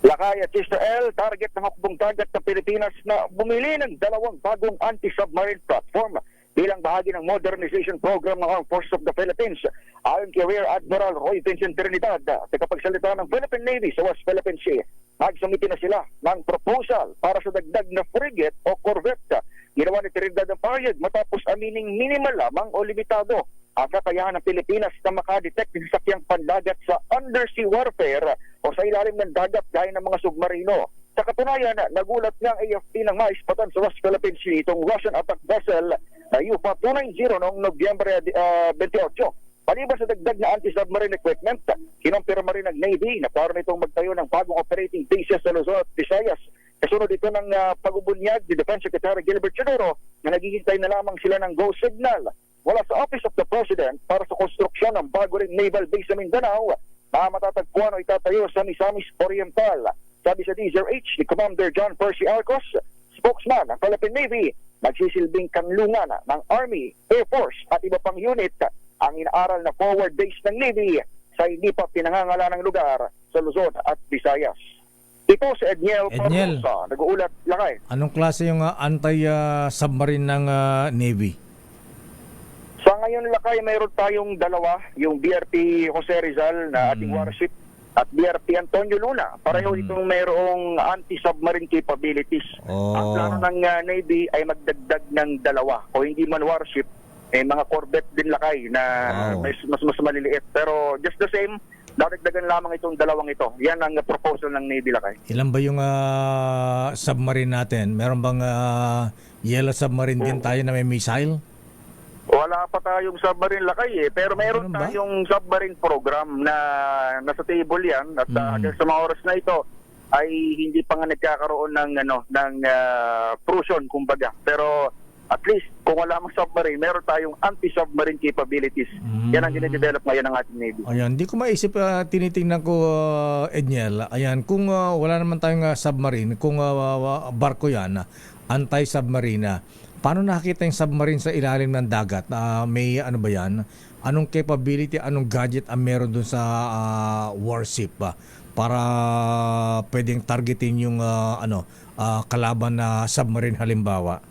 Speaker 6: Lakay at Sister L, target ng hukbong dagat ng Pilipinas na bumili ng 2 bagong anti-submarine platform bilang bahagi ng modernization program ng Armed Forces of the Philippines. Ayon kay Rear Admiral Roy Vincent Trinidad, tagapagsalita ng Philippine Navy sa West Philippine Sea, nagsumiti na sila ng proposal para sa dagdag na frigate o corvette. Ginawa ni Trinidad ang pahayag matapos amining minimal lamang o limitado ang kakayahan ng Pilipinas na makadetect ng sasakyang pandagat sa undersea warfare o sa ilalim ng dagat gaya ng mga submarino. Sa katunayan, nagulat nga ang AFP ng maispatan sa West Philippine Sea itong Russian attack vessel na UFA 290 noong Nobyembre 28. Paliban sa dagdag na anti-submarine equipment, kinumpirma rin ng Navy na para nitong magtayo ng bagong operating bases sa Luzon at Visayas. Kasunod ito ng pag-ubunyag ni Defense Secretary Gilbert Chodoro na naghihintay na lamang sila ng go signal wala sa Office of the President para sa konstruksyon ng bago ring naval base sa Mindanao na matatagpuan o itatayo sa Misamis Oriental. Sabi sa DZRH ni Commander John Percy Arcos, spokesman ng Philippine Navy,
Speaker 19: Nagsisilbing kanlungan ng Army, Air Force at iba pang unit ang inaaral na forward base ng Navy sa hindi pa pinangangalanang lugar sa Luzon at Visayas. Ito si Edniel Parrosa, nag-uulat lakay.
Speaker 2: Anong klase yung anti-submarine ng Navy?
Speaker 19: Sa ngayon lakay, mayroon tayong dalawa, yung BRP Jose Rizal na ating warship at BRP Antonio Luna. Pareho itong mayroong anti-submarine capabilities. Ang plano ng Navy ay magdagdag ng dalawa. O hindi man warship, mga corvette din lakay na mas maliliit. Pero just the same, dadagdagan lamang itong dalawang ito. Yan ang proposal ng Navy lakay.
Speaker 2: Ilan ba yung submarine natin? Meron bang yellow submarine din tayo na may missile?
Speaker 19: Wala pa tayong submarine lakay pero mayroon tayong submarine program na nasa table yan at hanggang sa mga oras na ito ay hindi pa nga nagkakaroon ng fruition kumbaga. Pero at least kung wala mang submarine, meron tayong anti-submarine capabilities. Yan ang dine-develop ngayon ng ating Navy.
Speaker 2: Ayan, di ko maisip, tinitingnan ko, Edniel. Ayan, kung wala naman tayong submarine, kung barko yan, anti-submarine, paano nakikita yung submarine sa ilalim ng dagat? May ano ba yan? Anong capability, anong gadget ang meron dun sa warship para pwedeng targetin yung kalaban na submarine halimbawa?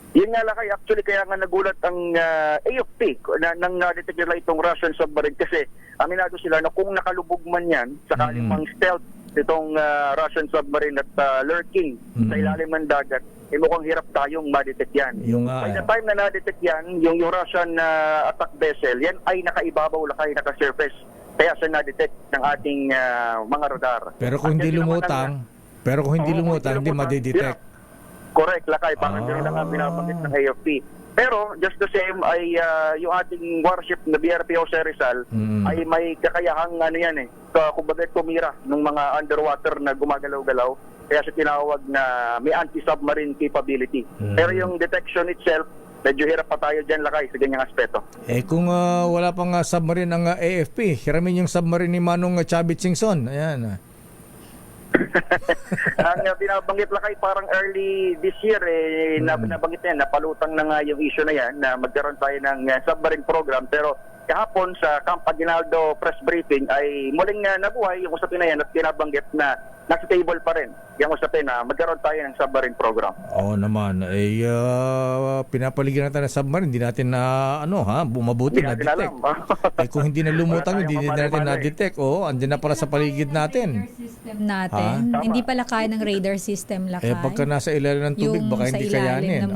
Speaker 19: Yun nga lakay, actually kaya nga nagulat ang AFP nang na-detect nila itong Russian submarine kasi aminado sila na kung nakalubog man yan, sakaling mang stealth itong Russian submarine at lurking sa ilalim ng dagat, mukhang hirap tayong ma-detect yan. By the time na na-detect yan, yung Russian attack vessel, yan ay nakaibabaw lakay, naka-surface. Kaya siya na-detect ng ating mga radar.
Speaker 2: Pero kung hindi lumutang, hindi madidetect.
Speaker 19: Correct, lakay. Parang ganun lang ang binabanggit ng AFP. Pero, just the same, ay yung ating warship na BRP Jose Rizal ay may kakayahang kumbaga tumira ng mga underwater na gumagalaw-galaw. Kaya siya tinawag na may anti-submarine capability. Pero yung detection itself, medyo hirap pa tayo dyan lakay sa ganyang aspeto.
Speaker 2: Kung wala pang submarine ng AFP, hiramin yung submarine ni Manong Chavit Singson. Ayan.
Speaker 19: Ang binabanggit lakay parang early this year nabanggit na yan, napalutang na nga yung issue na yan na magkaroon tayo ng submarine program, pero kahapon sa Camp Aguinaldo press briefing ay muling nabuhay yung usapin na yan at binabanggit na nasa table pa rin yung usapin na magkaroon tayo ng submarine program.
Speaker 2: Oo naman, pinapaligiran natin ng submarine, hindi natin bumabuti na detect. Kung hindi na lumutang, hindi natin na-detect. Andyan na pala sa paligid natin.
Speaker 12: Natin. Hindi pala kaya ng radar system lakay.
Speaker 2: Pagka nasa ilalim ng tubig, baka hindi kayanin.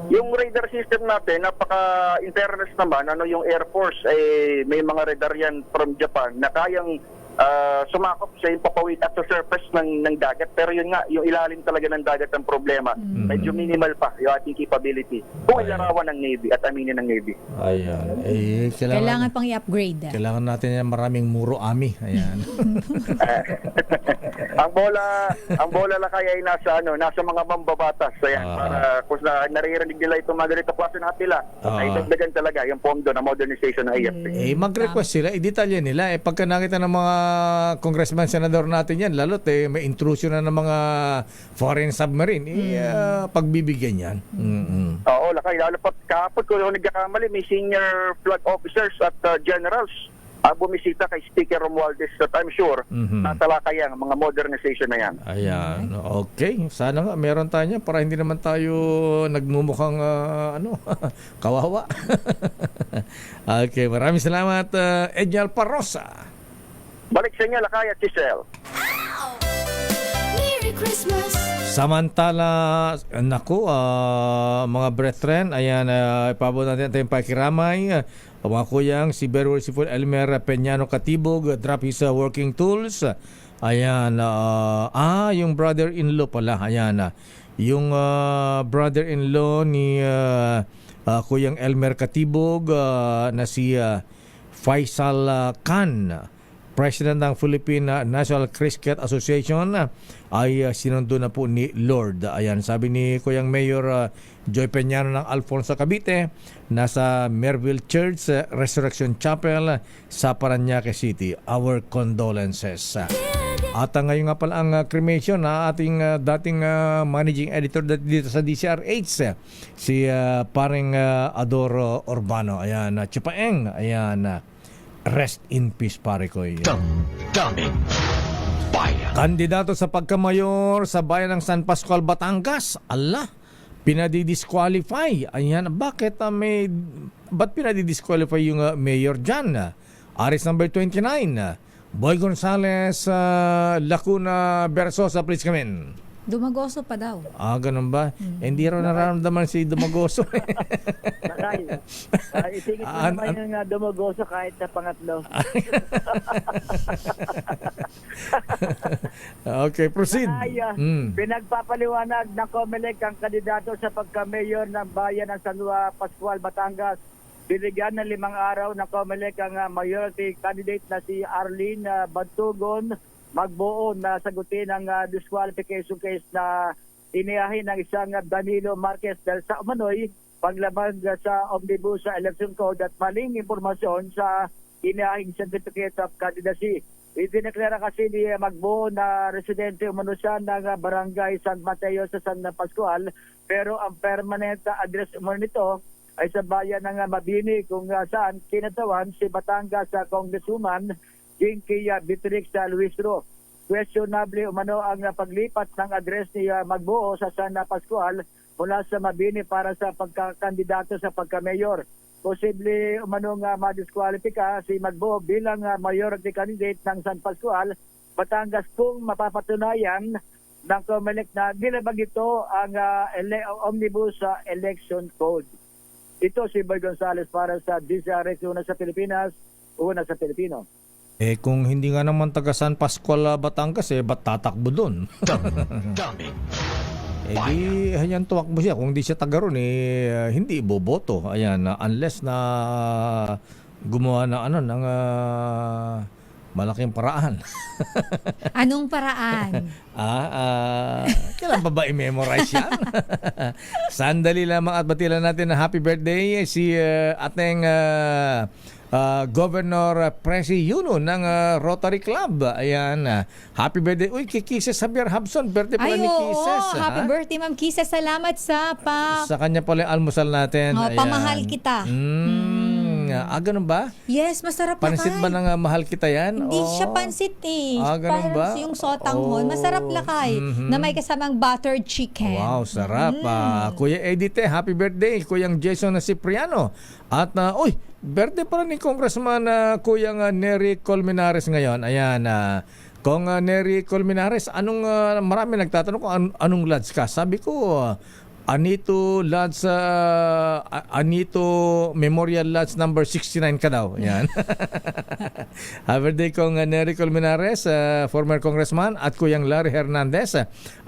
Speaker 19: Yung radar system natin, napaka-interest naman, yung Air Force, may mga radar yan from Japan na kayang sumakop sa yung papawid at sa surface ng dagat. Pero yun nga, yung ilalim talaga ng dagat ang problema. Medyo minimal pa yung ating capability. Kung ilarawan ng Navy at aminin ng Navy.
Speaker 2: Ayan.
Speaker 12: Kailangan pang i-upgrade.
Speaker 2: Kailangan natin yan maraming muro ami. Ayan.
Speaker 19: ang bola lakay ay nasa mga mambabatas. Ayan, para kung naririnig nila itong mga ganito klase ng atila, ay dagdagan talaga yung pondo na modernization ng AFP.
Speaker 2: Mag-request sila, i-detalye nila. Pagka nakita ng mga congressman, senador natin yan, lalo't may intrusion na ng mga foreign submarine, pagbibigyan yan.
Speaker 19: Oo, lakay. Lalo pa kahapon ko nagkakamali, may senior flag officers at generals bumisita kay Speaker Romualdez at I'm sure natalakay ang mga modernization na yan.
Speaker 2: Ayan. Okay. Sana nga meron tayo niya para hindi naman tayo nagmumukhang kawawa. Okay. Maraming salamat, Edniel Parrosa.
Speaker 19: Balik sa inyo, lakay at Giselle.
Speaker 5: Merry Christmas.
Speaker 2: Samantala, mga brethren, ayan, ipabot natin tayong pakiramay. Mga kuyang, si Very Worshipful Elmer Peñano Katibog, drop his working tools. Ayan, yung brother-in-law pala, ayan, yung brother-in-law ni Kuyang Elmer Katibog na si Faisal Khan, President ng Philippine National Cricket Association, ay sinundo na po ni Lord. Ayan, sabi ni Kuyang Mayor Joy Peñano ng Alfonso Cavite, nasa Merville Church Resurrection Chapel sa Parañaque City. Our condolences. At ngayon nga pala ang cremation na ating dating managing editor dito sa DCRH, si paring Ador Urbano. Ayan, Chupaeng. Ayan, rest in peace, pare ko.
Speaker 1: Damdamin Bayan.
Speaker 2: Kandidato sa pagkamayor sa bayan ng San Pascual, Batangas. Allah, pinadidisqualify. Ayan, bakit ba't pinadidisqualify yung mayor dyan? Aris number 29, Boy Gonzales, Lacuna, Versosa, please come in.
Speaker 12: Dumagoso pa daw.
Speaker 2: Ganun ba? Hindi raw nararamdaman si Dumagoso.
Speaker 20: Itigit mo naman yung Dumagoso kahit sa pangatlo.
Speaker 2: Okay, proceed.
Speaker 20: Pinagpapaliwanag ng COMELEC ang kandidato sa pagka-mayor ng bayan ng San Pascual, Batangas. Binigyan ng 5 araw ng COMELEC ang majority candidate na si Arlene Bantugon magbuo na sagutin ang disqualification case na inihahin ng isang Danilo Marquez dahil sa umano'y paglamag sa Omnibus Election Code at maling impormasyon sa inihahing Certificate of Candidacy. Idineklara kasi ni magbuo na residente umano siya ng Barangay San Mateo sa San Pascual, pero ang permanent address umano nito ay sa bayan ng Mabini kung saan kinatawan si Batangas Congresswoman Jinky Beatrix Luis Ro. Questionable umano ang paglipat ng address ni Magbuo sa San Pascual mula sa Mabini para sa pagkakandidato sa pagka-mayor. Posible umano nga madiskwalipika si Magbuo bilang majority candidate ng San Pascual, Batangas kung mapapatunayan ng COMELEC na nilabag ito ang Omnibus Election Code. Ito si Boy Gonzales para sa DCRX, una sa Pilipinas, una sa Pilipino.
Speaker 2: Kung hindi nga naman taga San Pascual, Batangas, ba't tatakbo doon?
Speaker 1: Damdamin
Speaker 2: di, ayan, tumakbo siya. Kung di siya taga ron, hindi iboboto. Ayan, unless na gumawa na ng malaking paraan.
Speaker 12: Anong paraan?
Speaker 2: Kailan pa ba i-memorize yan? Sandali lamang at batilan natin na happy birthday si ating Governor Presi Yuno ng Rotary Club. Ayan, happy birthday. Uy, kay Kisses Javier Habson, birthday pala ni Kisses.
Speaker 12: Happy birthday, Ma'am Kisses. Salamat sa
Speaker 2: Sa kanya pala yung almusal natin.
Speaker 12: Pamahal kita.
Speaker 2: Ganun ba?
Speaker 12: Yes, masarap
Speaker 2: Pansit
Speaker 12: lakay.
Speaker 2: ba ng mahal kita yan?
Speaker 12: Hindi siya pansit
Speaker 2: ganun ba?
Speaker 12: Yung sotanghon. Masarap lakay na may kasamang buttered chicken.
Speaker 2: Wow, sarap. Kuya Edith, happy birthday. Kuyang Jason Cipriano. At, birthday pala ni Congressman Kuyang Nery Colmenares ngayon. Ayan, Kung Nery Colmenares, marami nagtatanong kung anong lads ka. Sabi ko, Anito Lodge, Anito Memorial Lodge number 69 ka daw. Yan. Happy birthday kong Nery Colmenares, former congressman, at Kuyang Larry Hernandez.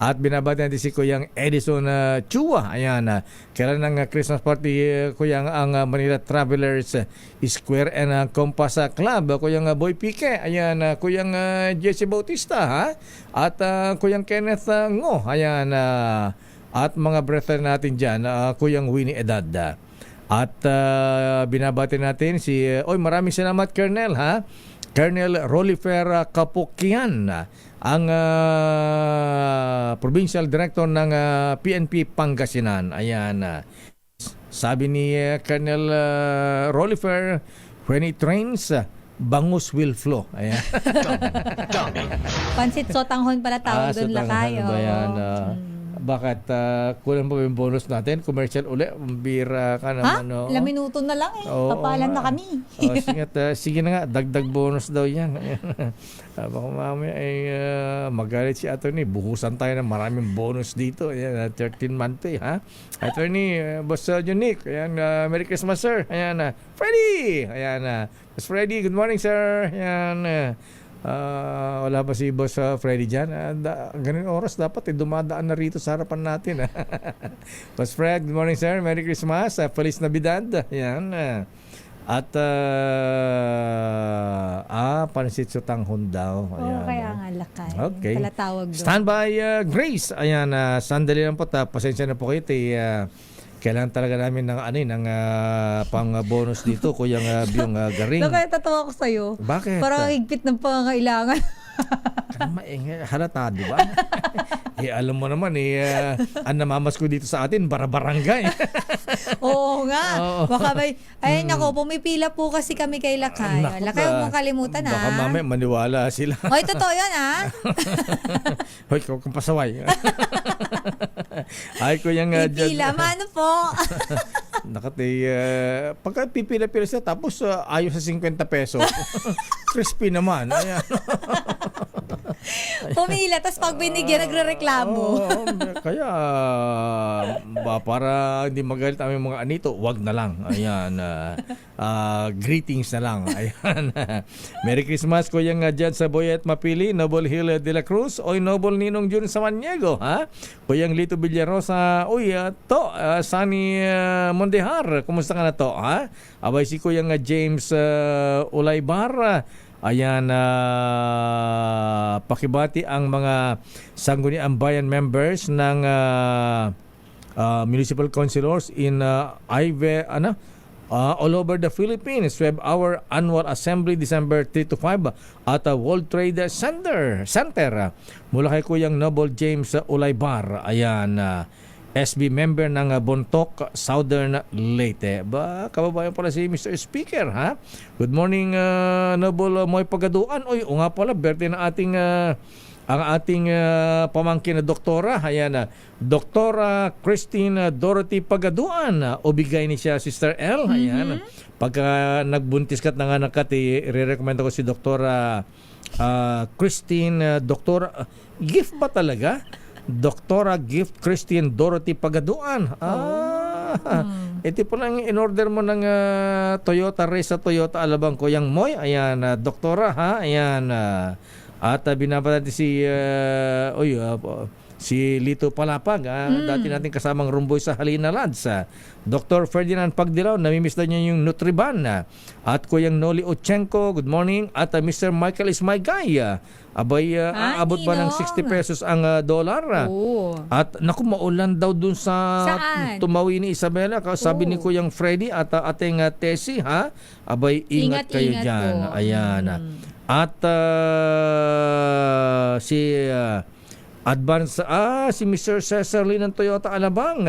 Speaker 2: At binabati natin si Kuyang Edison Chua. Ayan. Kailan ng Christmas party, Kuyang ang Manila Travelers Square and Compass Club. Kuyang Boy Pique. Ayan. Kuyang Jesse Bautista. Ha? At Kuyang Kenneth Ngo. Ayan. At mga brethren natin dyan, Kuyang Winnie Edad. At binabati natin si, maraming salamat Colonel, Colonel Rolifer Kapukian, ang Provincial Director ng PNP Pangasinan. Ayan, sabi ni Colonel Rolifer, when it rains, bangus will flow. Ayan.
Speaker 12: Pansit sotanghon pala tawag doon, lakay.
Speaker 2: Bakit kulang pa yung bonus natin? Commercial uli, bira ka naman.
Speaker 12: Ilang minuto na lang papalan na kami.
Speaker 2: Sige na nga, dagdag bonus daw yan. Baka mamaya magalit si attorney, buhusan tayo ng maraming bonus dito. Ayan, 13-month pay, ha? Attorney, Boss Unique, ayan, Merry Christmas, sir. Ayan, Freddy! Ayan, Boss Freddy, good morning, sir. Ayan, wala ba si Boss Freddy dyan? Ganun oras dapat dumadaan na rito sa harapan natin. Boss Fred, good morning sir, Merry Christmas, Feliz Navidad. Yan. At pansit sotanghon daw. Ayan.
Speaker 12: Kaya nga lakay.
Speaker 2: Okay.
Speaker 12: Pala tawag doon.
Speaker 2: Standby Grace. Ayan, sandali lang po. Pasensya na po kayo. Kailangan talaga namin ng pang bonus dito, Kuyang Byung Garing.
Speaker 12: Nakatatawa ko sa'yo.
Speaker 2: Bakit?
Speaker 12: Parang higpit ng pangangailangan.
Speaker 2: Halata, di ba? Alam mo naman, ang namamas ko dito sa atin, barabarangay.
Speaker 12: Oo nga.
Speaker 2: Oo.
Speaker 12: Baka may, ay nako, pumipila po kasi kami kay Lakay.
Speaker 2: Naku,
Speaker 12: Lakay, huwag mong kalimutan
Speaker 2: Baka mamaya maniwala sila.
Speaker 12: Hoy, totoo yan
Speaker 2: Hoy, kung pasaway. Ay, kuyang
Speaker 12: Pipila, mano po.
Speaker 2: Nakatay, pagka pipila-pila siya, tapos ayos sa 50 peso. Crispy naman. Ayan.
Speaker 12: Pumila, tapos pag binigyan, nagre-reklamo.
Speaker 2: Kaya, para hindi magalit ang mga anito, wag na lang. Ayan. Greetings na lang. Ayan. Merry Christmas, kuyang dyan sa Boyet Mapili, Noble Hill de la Cruz, oy Noble Ninong Jun Samaniego, ha? Kuyang Lito Villarosa, Sunny Mondehar, kumusta ka na to, ha? Abay si kuyang James Ulaybar, ayan, pakibati ang mga Sangguniang Bayan members ng municipal councilors in all over the Philippines. We have our annual assembly December 3 to 5 at World Trade Center. Mula kay Kuyang Noble James Ulaybar. Ayan, SB member ng Bontoc, Southern Leyte. Kababayan pala si Mr. Speaker, ha? Good morning, Noble Moy Pagaduan. Uy, o nga pala, birthday na ang ating pamangkin na doktora. Ayan, Doktora Christine Dorothy Pagaduan. Obigay ni siya, Sister L. Ayan. Pagka nagbuntis ka't nanganak ka't, i-recommend ko si Doktora Christine, Doktora, gift ba talaga? Doktora Gift Christine Dorothy Pagaduan. Ito po lang in-order mo ng Toyota Race sa Toyota Alabang Kuyang Moy. Ayan, Doktora, ha? Ayan, at binabata natin si Lito Palapag, dati natin kasamang rumboy sa Halina Lads. Dr. Ferdinand Pagdilaw, namimiss na niya yung Nutriban. At Kuyang Noli Ochenko, good morning. At Mr. Michael is my guy. Abay, aabot ba ng 60 pesos ang dollar? At naku, maulan daw dun sa Tumawi ni Isabela. Sabi ni Kuyang Freddy at ating Tessie, ha? Abay, ingat kayo dyan. Po. Ayan. At si Mr. Cesar Lee ng Toyota Alabang.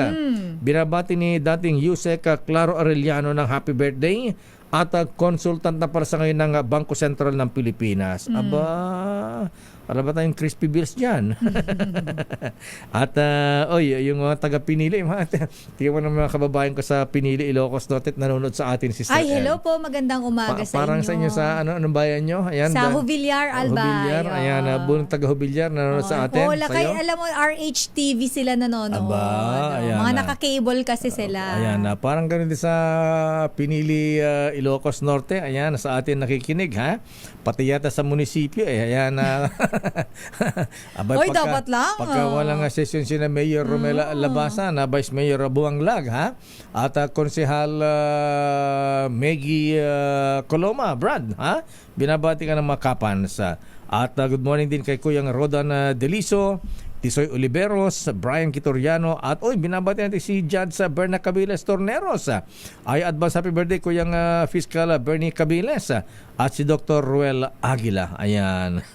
Speaker 2: Binabati ni dating Yusek Claro Arellano ng happy birthday at consultant na para sa ngayon ng Bangko Sentral ng Pilipinas. Alam ba tayong crispy bills dyan? At yung mga taga-Pinili, tingnan mo ng mga kababayan ko sa Pinili, Ilocos Norte, nanonood sa atin, Sister
Speaker 12: Ay, hello
Speaker 2: L.
Speaker 12: po, magandang umaga sa
Speaker 2: parang
Speaker 12: inyo.
Speaker 2: Sa inyo sa anong bayan nyo? Ayan,
Speaker 12: sa Jubillar, Albay.
Speaker 2: Jubillar, ayan, buong taga-Jubillar nanonood sa atin.
Speaker 12: Lakay, alam mo, RHTV sila nanonood.
Speaker 2: Ayan,
Speaker 12: mga naka-cable kasi sila.
Speaker 2: Ayan, parang ganun din sa Pinili, Ilocos Norte. Ayan, sa atin nakikinig, ha? Pati yata sa munisipyo, ayan.
Speaker 12: Oy, dapat lang.
Speaker 2: Pagka walang session si na Mayor Romela Labasa, na Vice Mayor Buanglag, ha? At Konsehal Maggie Coloma, Brad, ha? Binabati ka ng mga kapans. At good morning din kay Kuyang Rodan Deliso, Tisoy Oliveros, Brian Kitoriano, at binabati natin si Judge Berna Cabiles Torneros. Ay advance happy birthday Kuyang Fiscal Bernie Cabiles at si Dr. Ruel Aguila. Ayan.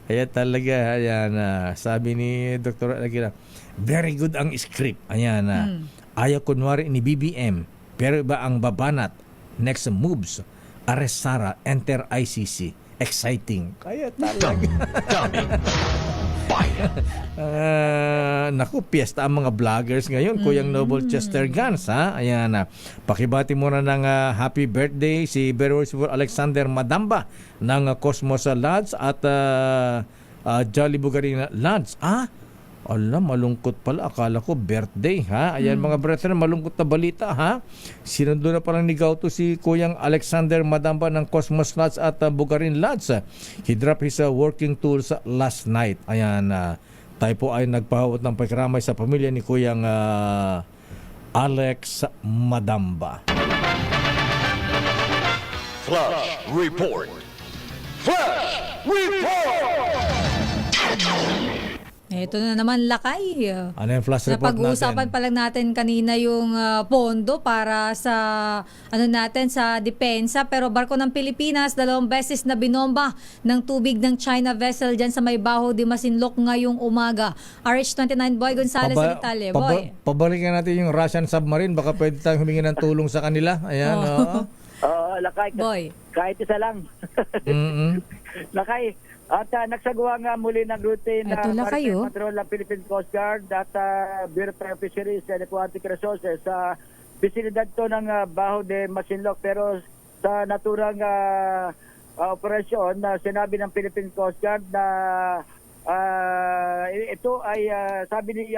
Speaker 2: Kaya talaga, ayan, sabi ni Dr. Aguila, very good ang script. Ayan, ayaw kunwari ni BBM, pero iba ang babanat. Next moves, arrest Sara, enter ICC. Exciting. Kaya talaga. Naku, piyesta ang mga vloggers ngayon. Kuyang Noble Chester Gans, ha? Ayan, pakibati muna ng happy birthday si Venerable Alexander Madamba ng Cosmos Lodge at Jolly Bugarin Lodge. Alam, malungkot pala. Akala ko birthday, ha? Ayan, mga brethren, malungkot na balita, ha? Sinundo na parang nigaw to si Kuyang Alexander Madamba ng Cosmos Lodge at Bugarin Lodge. He dropped his working tools last night. Ayan, tayo po ay nagpahawat ng pakiramay sa pamilya ni Kuyang Alex Madamba.
Speaker 1: Flash Report. Flash Report!
Speaker 12: Ito na naman, Lakay.
Speaker 2: Ano yung flash report
Speaker 12: Napag-uusapan
Speaker 2: natin?
Speaker 12: pa lang natin kanina yung pondo para sa sa depensa, pero barko ng Pilipinas 2 beses na binomba ng tubig ng China vessel diyan sa may Baho de Masinloc ngayong umaga. RH29 Boy Gonzales sa Italia. Boy.
Speaker 2: Pabalikan natin yung Russian submarine, baka pwede tayong humingi ng tulong sa kanila. Ayan, oo.
Speaker 20: Lakay.
Speaker 12: Boy.
Speaker 20: Kahit isa lang. Lakay. At nagsagawa nga muli ng routine na Maritime Patrol ng Philippine Coast Guard at Bureau of Fisheries and Aquatic Resources sa bisinidad to ng Baho de Masinloc. Pero sa naturang operasyon, sinabi ng Philippine Coast Guard na ito ay sabi ni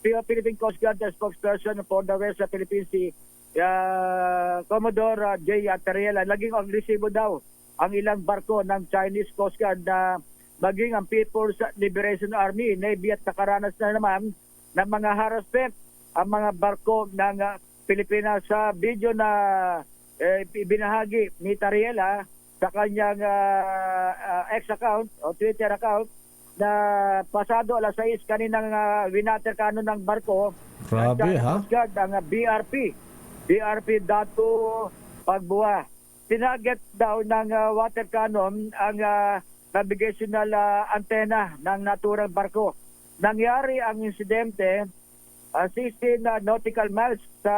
Speaker 20: Philippine Coast Guard spokesperson for the West Philippine Sea, Commodore J. Tariela, naging agresibo daw ang ilang barko ng Chinese Coast Guard na maging ang People's Liberation Army, Navy at nakaranas na naman ng mga harassment ang mga barko ng Pilipinas. Sa video na ibinahagi ni Tariela sa kanyang X account o Twitter account na pasado alas 6 kaninang winaterkano ng barko ng Chinese Coast Guard ang BRP Datu Pagbuwa. Tinaget daw ng water cannon ang navigational antena ng naturang barko. Nangyari ang insidente 16 nautical miles sa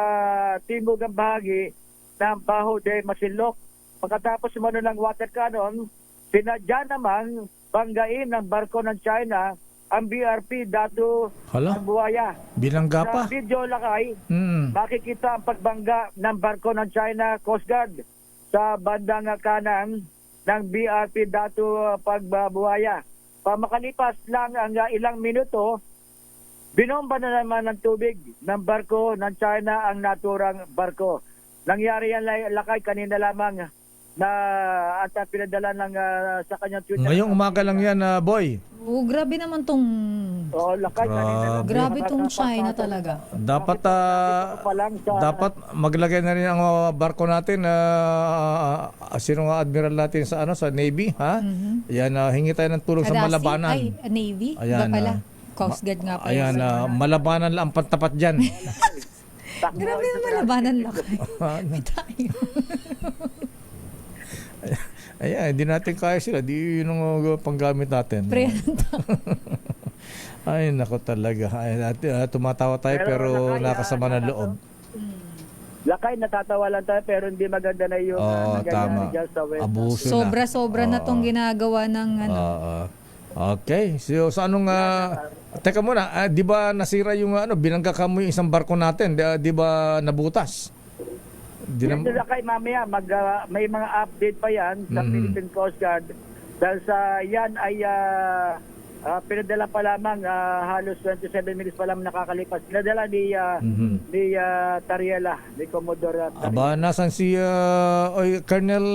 Speaker 20: timugang bahagi ng Baho de Masinloc. Pagkatapos umano ng water cannon, sinadya naman banggain ng barko ng China ang BRP Datu Pagbuwaya.
Speaker 2: Binangga pa.
Speaker 20: Sa video, Lakay, makikita ang pagbangga ng barko ng China Coast Guard sa bandang kanan ng BRP Datu Pagbuwaya. Pamakalipas lang ang ilang minuto, binomba na naman ng tubig ng barko ng China ang naturang barko. Nangyari yan, Lakay, kanina lamang na at pinadala ng sa kanyang Twitter.
Speaker 2: Ngayong umaga lang yan, Boy.
Speaker 12: Grabe naman tong...
Speaker 20: Lakay,
Speaker 12: grabe tong China talaga.
Speaker 2: Dapat dapat maglagay na rin ang barko natin sino nga admiral natin sa sa Navy, ha? Ayan, hingi tayo ng tulong sa malabanan.
Speaker 12: Navy?
Speaker 2: Ayan,
Speaker 12: Iba pala. Coast Guard nga pala.
Speaker 2: Ayan, malabanan lang ang pantapat diyan.
Speaker 12: Grabe na malabanan, Lakay. May tayo.
Speaker 2: Ayan, hindi natin kaya sila. Di yun ang panggamit natin. Ay, nako talaga. Ay, tumatawa tayo pero nakasama ng loob.
Speaker 20: Lakay, natatawa lang tayo pero hindi maganda na yung nangyayari dyan sa West.
Speaker 2: Abuso na.
Speaker 12: Sobra-sobra na tong ginagawa ng
Speaker 2: Okay. So, sa anong... teka muna, di ba nasira yung binangga ka mo yung isang barko natin? Di ba nabutas?
Speaker 20: Lakay, mamaya may mga update pa yan sa Philippine Coast Guard dahil sa yan ay pinadala pa lamang halos 27 minutes pa lang nakakalipas. Pinadala ni Tariela, ni Commodore Tariela.
Speaker 2: Aba, nasan si Colonel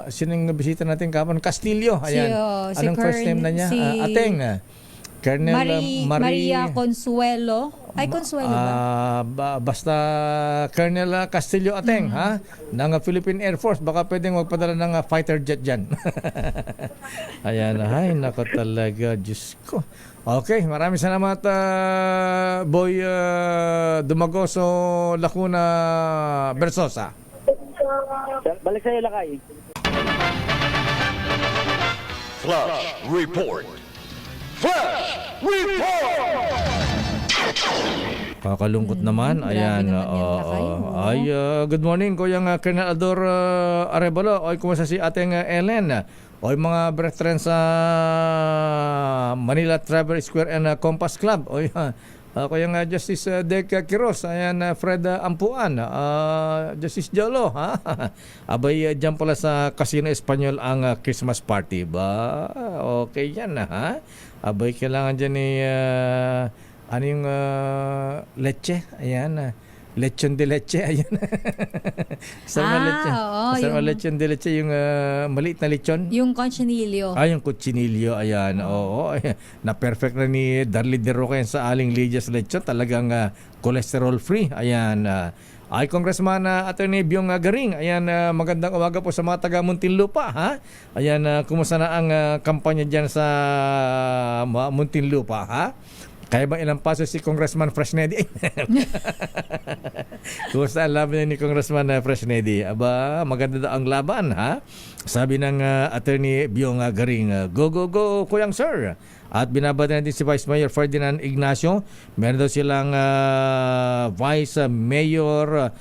Speaker 2: sinong bisita natin kapon? Castillo. Ayan. Anong first name na niya? Ateng. Colonel
Speaker 12: Maria Consuelo. Ay, Consuelo ba?
Speaker 2: Basta Colonel Castillo Ateng, ha? Ng Philippine Air Force. Baka pwedeng magpadala ng fighter jet dyan. Ayan, ay, nako talaga. Diyos ko. Okay, maraming salamat, Boy Dumagoso Lacuna Bersosa.
Speaker 20: Balik sa'yo, Lakay.
Speaker 1: Flash Report. Flash Report!
Speaker 2: Kakalungkot naman. Ayan. Good morning, Kuyang Colonel Ador Arevalo. Oy, kumusta si ating Ellen? Oy, mga brethren sa Manila Travel Square and Compass Club. Oy, Kuyang Justice Dec Quiros. Ayan, Fred Ampuan. Justice Jolo. Ha? Abay, dyan pala sa Casino Espanyol ang Christmas party ba? Okay yan, ha? Abay, kailangan dyan ni... ano yung leche? Ayan. Lechon de leche. Ayan. Lechon de leche. Yung maliit na lechon.
Speaker 12: Yung conchinillo.
Speaker 2: Yung conchinillo. Ayan. Oo. Na-perfect na ni Darly De Roque sa Aling Lydia's lechon. Talagang cholesterol free. Ayan. ay Congressman Attorney Byong Garing. Ayan, magandang umaga po sa mga taga Muntinlupa, ha? Ayan, kumusta na ang kampanya dyan sa Muntinlupa, ha? Kaya bang ilang paso si Congressman Fresnedi? Kumusta ang laban ni Congressman Fresnedi? Aba, maganda daw ang laban, ha? Sabi ng Attorney Byong Garing, go, go, go, Kuyang Sir. At binabati natin si Vice Mayor Ferdinand Ignacio. Meron daw silang Vice Mayor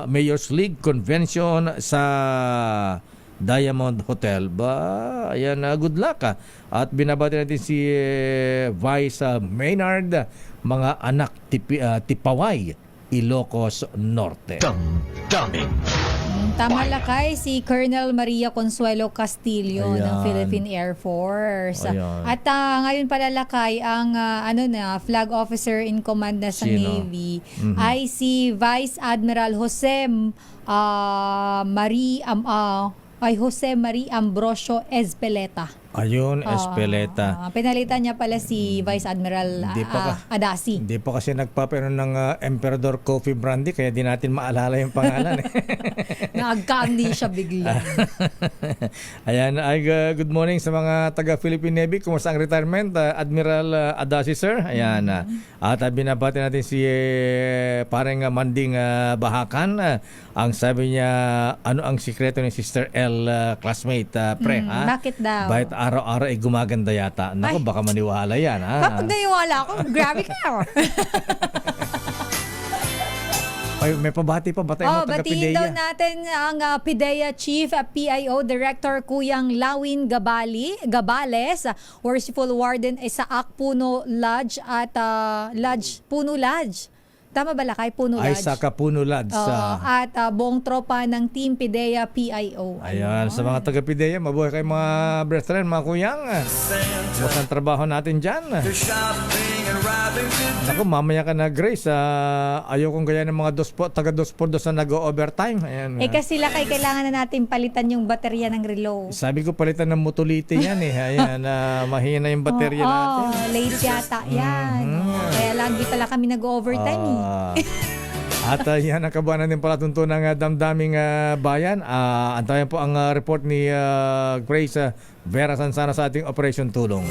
Speaker 2: Mayor's League Convention sa Diamond Hotel. Ba, ayan, good luck. At binabati natin si Vice Maynard, mga anak Tipaway, Ilocos Norte.
Speaker 12: Tama lakay si Colonel Maria Consuelo Castillo ng
Speaker 2: Ayan.
Speaker 12: Philippine Air Force.
Speaker 2: Ayan.
Speaker 12: At ngayon pala lakay ang flag officer in command na sa
Speaker 2: Sino?
Speaker 12: Navy ay si Vice Admiral Jose Marie Ambrosio Ezpeleta.
Speaker 2: Ayun, Espeleta.
Speaker 12: Pinalitan niya pala si Vice Admiral
Speaker 2: Hindi pa
Speaker 12: Adasi.
Speaker 2: Hindi pa kasi nagpaparoon ng Emperador Coffee Brandy, kaya di natin maalala yung pangalan.
Speaker 12: Nagkandi siya bigla.
Speaker 2: Ayan, good morning sa mga taga Philippine Navy. Kumusta ang retirement? Admiral Adasi, sir. Ayan. At binabati natin si parang Manding Bahakan. Ang sabi niya, ano ang sikreto ni Sister L, classmate, pre? Ha?
Speaker 12: Bakit daw?
Speaker 2: Bakit araw-araw ay gumaganda yata? Naku, baka maniwala yan, ha?
Speaker 12: Kapag naniwala ako, grabe ka.
Speaker 2: Ay, may pabati pa ba tayo mga
Speaker 12: batiin daw
Speaker 2: taga-Pidea?
Speaker 12: natin ang Pidea Chief PIO Director Kuyang Lawin Gabales, Worshipful Warden Isaac Puno Lodge at Puno Lodge. Tama ba lakay? Puno
Speaker 2: Ay,
Speaker 12: Lodge.
Speaker 2: Saka Puno Lads.
Speaker 12: At buong tropa ng Team Pidea PIO.
Speaker 2: Ayan, sa mga taga-Pidea, mabuhay kayo mga brethren, mga kuyang. Bukas ang trabaho natin dyan. Naku, mamaya ka na, Grace. Ayaw kong gaya ng mga taga-2x2 na nag-overtime. Ayan.
Speaker 12: Kasi lakay, kailangan na natin palitan yung baterya ng relo.
Speaker 2: Sabi ko palitan ng mutulite yan eh. Ayan, mahina yung baterya natin.
Speaker 12: Late yata yan. Kaya lagi pala kami nag-overtime eh.
Speaker 2: At yan ang kabuuan din pala tunto ng damdaming bayan. Antayin po ang report ni Grace Vera Sansana sa ating Operation Tulong.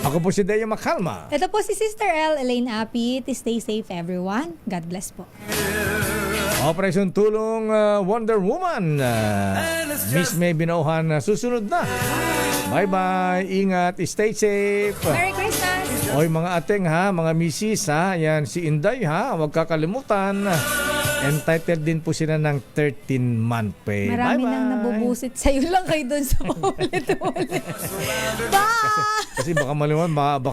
Speaker 2: Ako po si Deo Makalma.
Speaker 12: Ito po si Sister L, Elaine Apit. Stay safe everyone. God bless po.
Speaker 2: Operation Tulong Wonder Woman. Miss May Binohan susunod na. Bye-bye. Ingat. Stay safe.
Speaker 12: Merry Christmas.
Speaker 2: Oy mga ateng ha, mga misis ha. Yan si Inday ha. Huwag kakalimutan. Entitled din po sila ng 13-month pay.
Speaker 12: Marami
Speaker 2: Bye-bye.
Speaker 12: nang nabubusit sa'yo lang kayo doon sa ulit-ulit. Bye!
Speaker 2: Kasi baka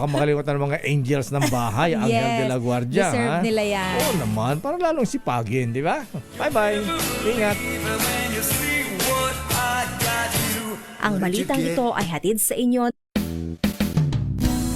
Speaker 2: makalimutan ng mga angels ng bahay. Ang
Speaker 12: Yes.
Speaker 2: de la Guardia.
Speaker 12: Deserve
Speaker 2: ha?
Speaker 12: nila yan.
Speaker 2: Oo naman. Para lalong sipagin, di ba? Bye-bye. Ingat.
Speaker 21: Ang balitang ito ay hatid sa inyo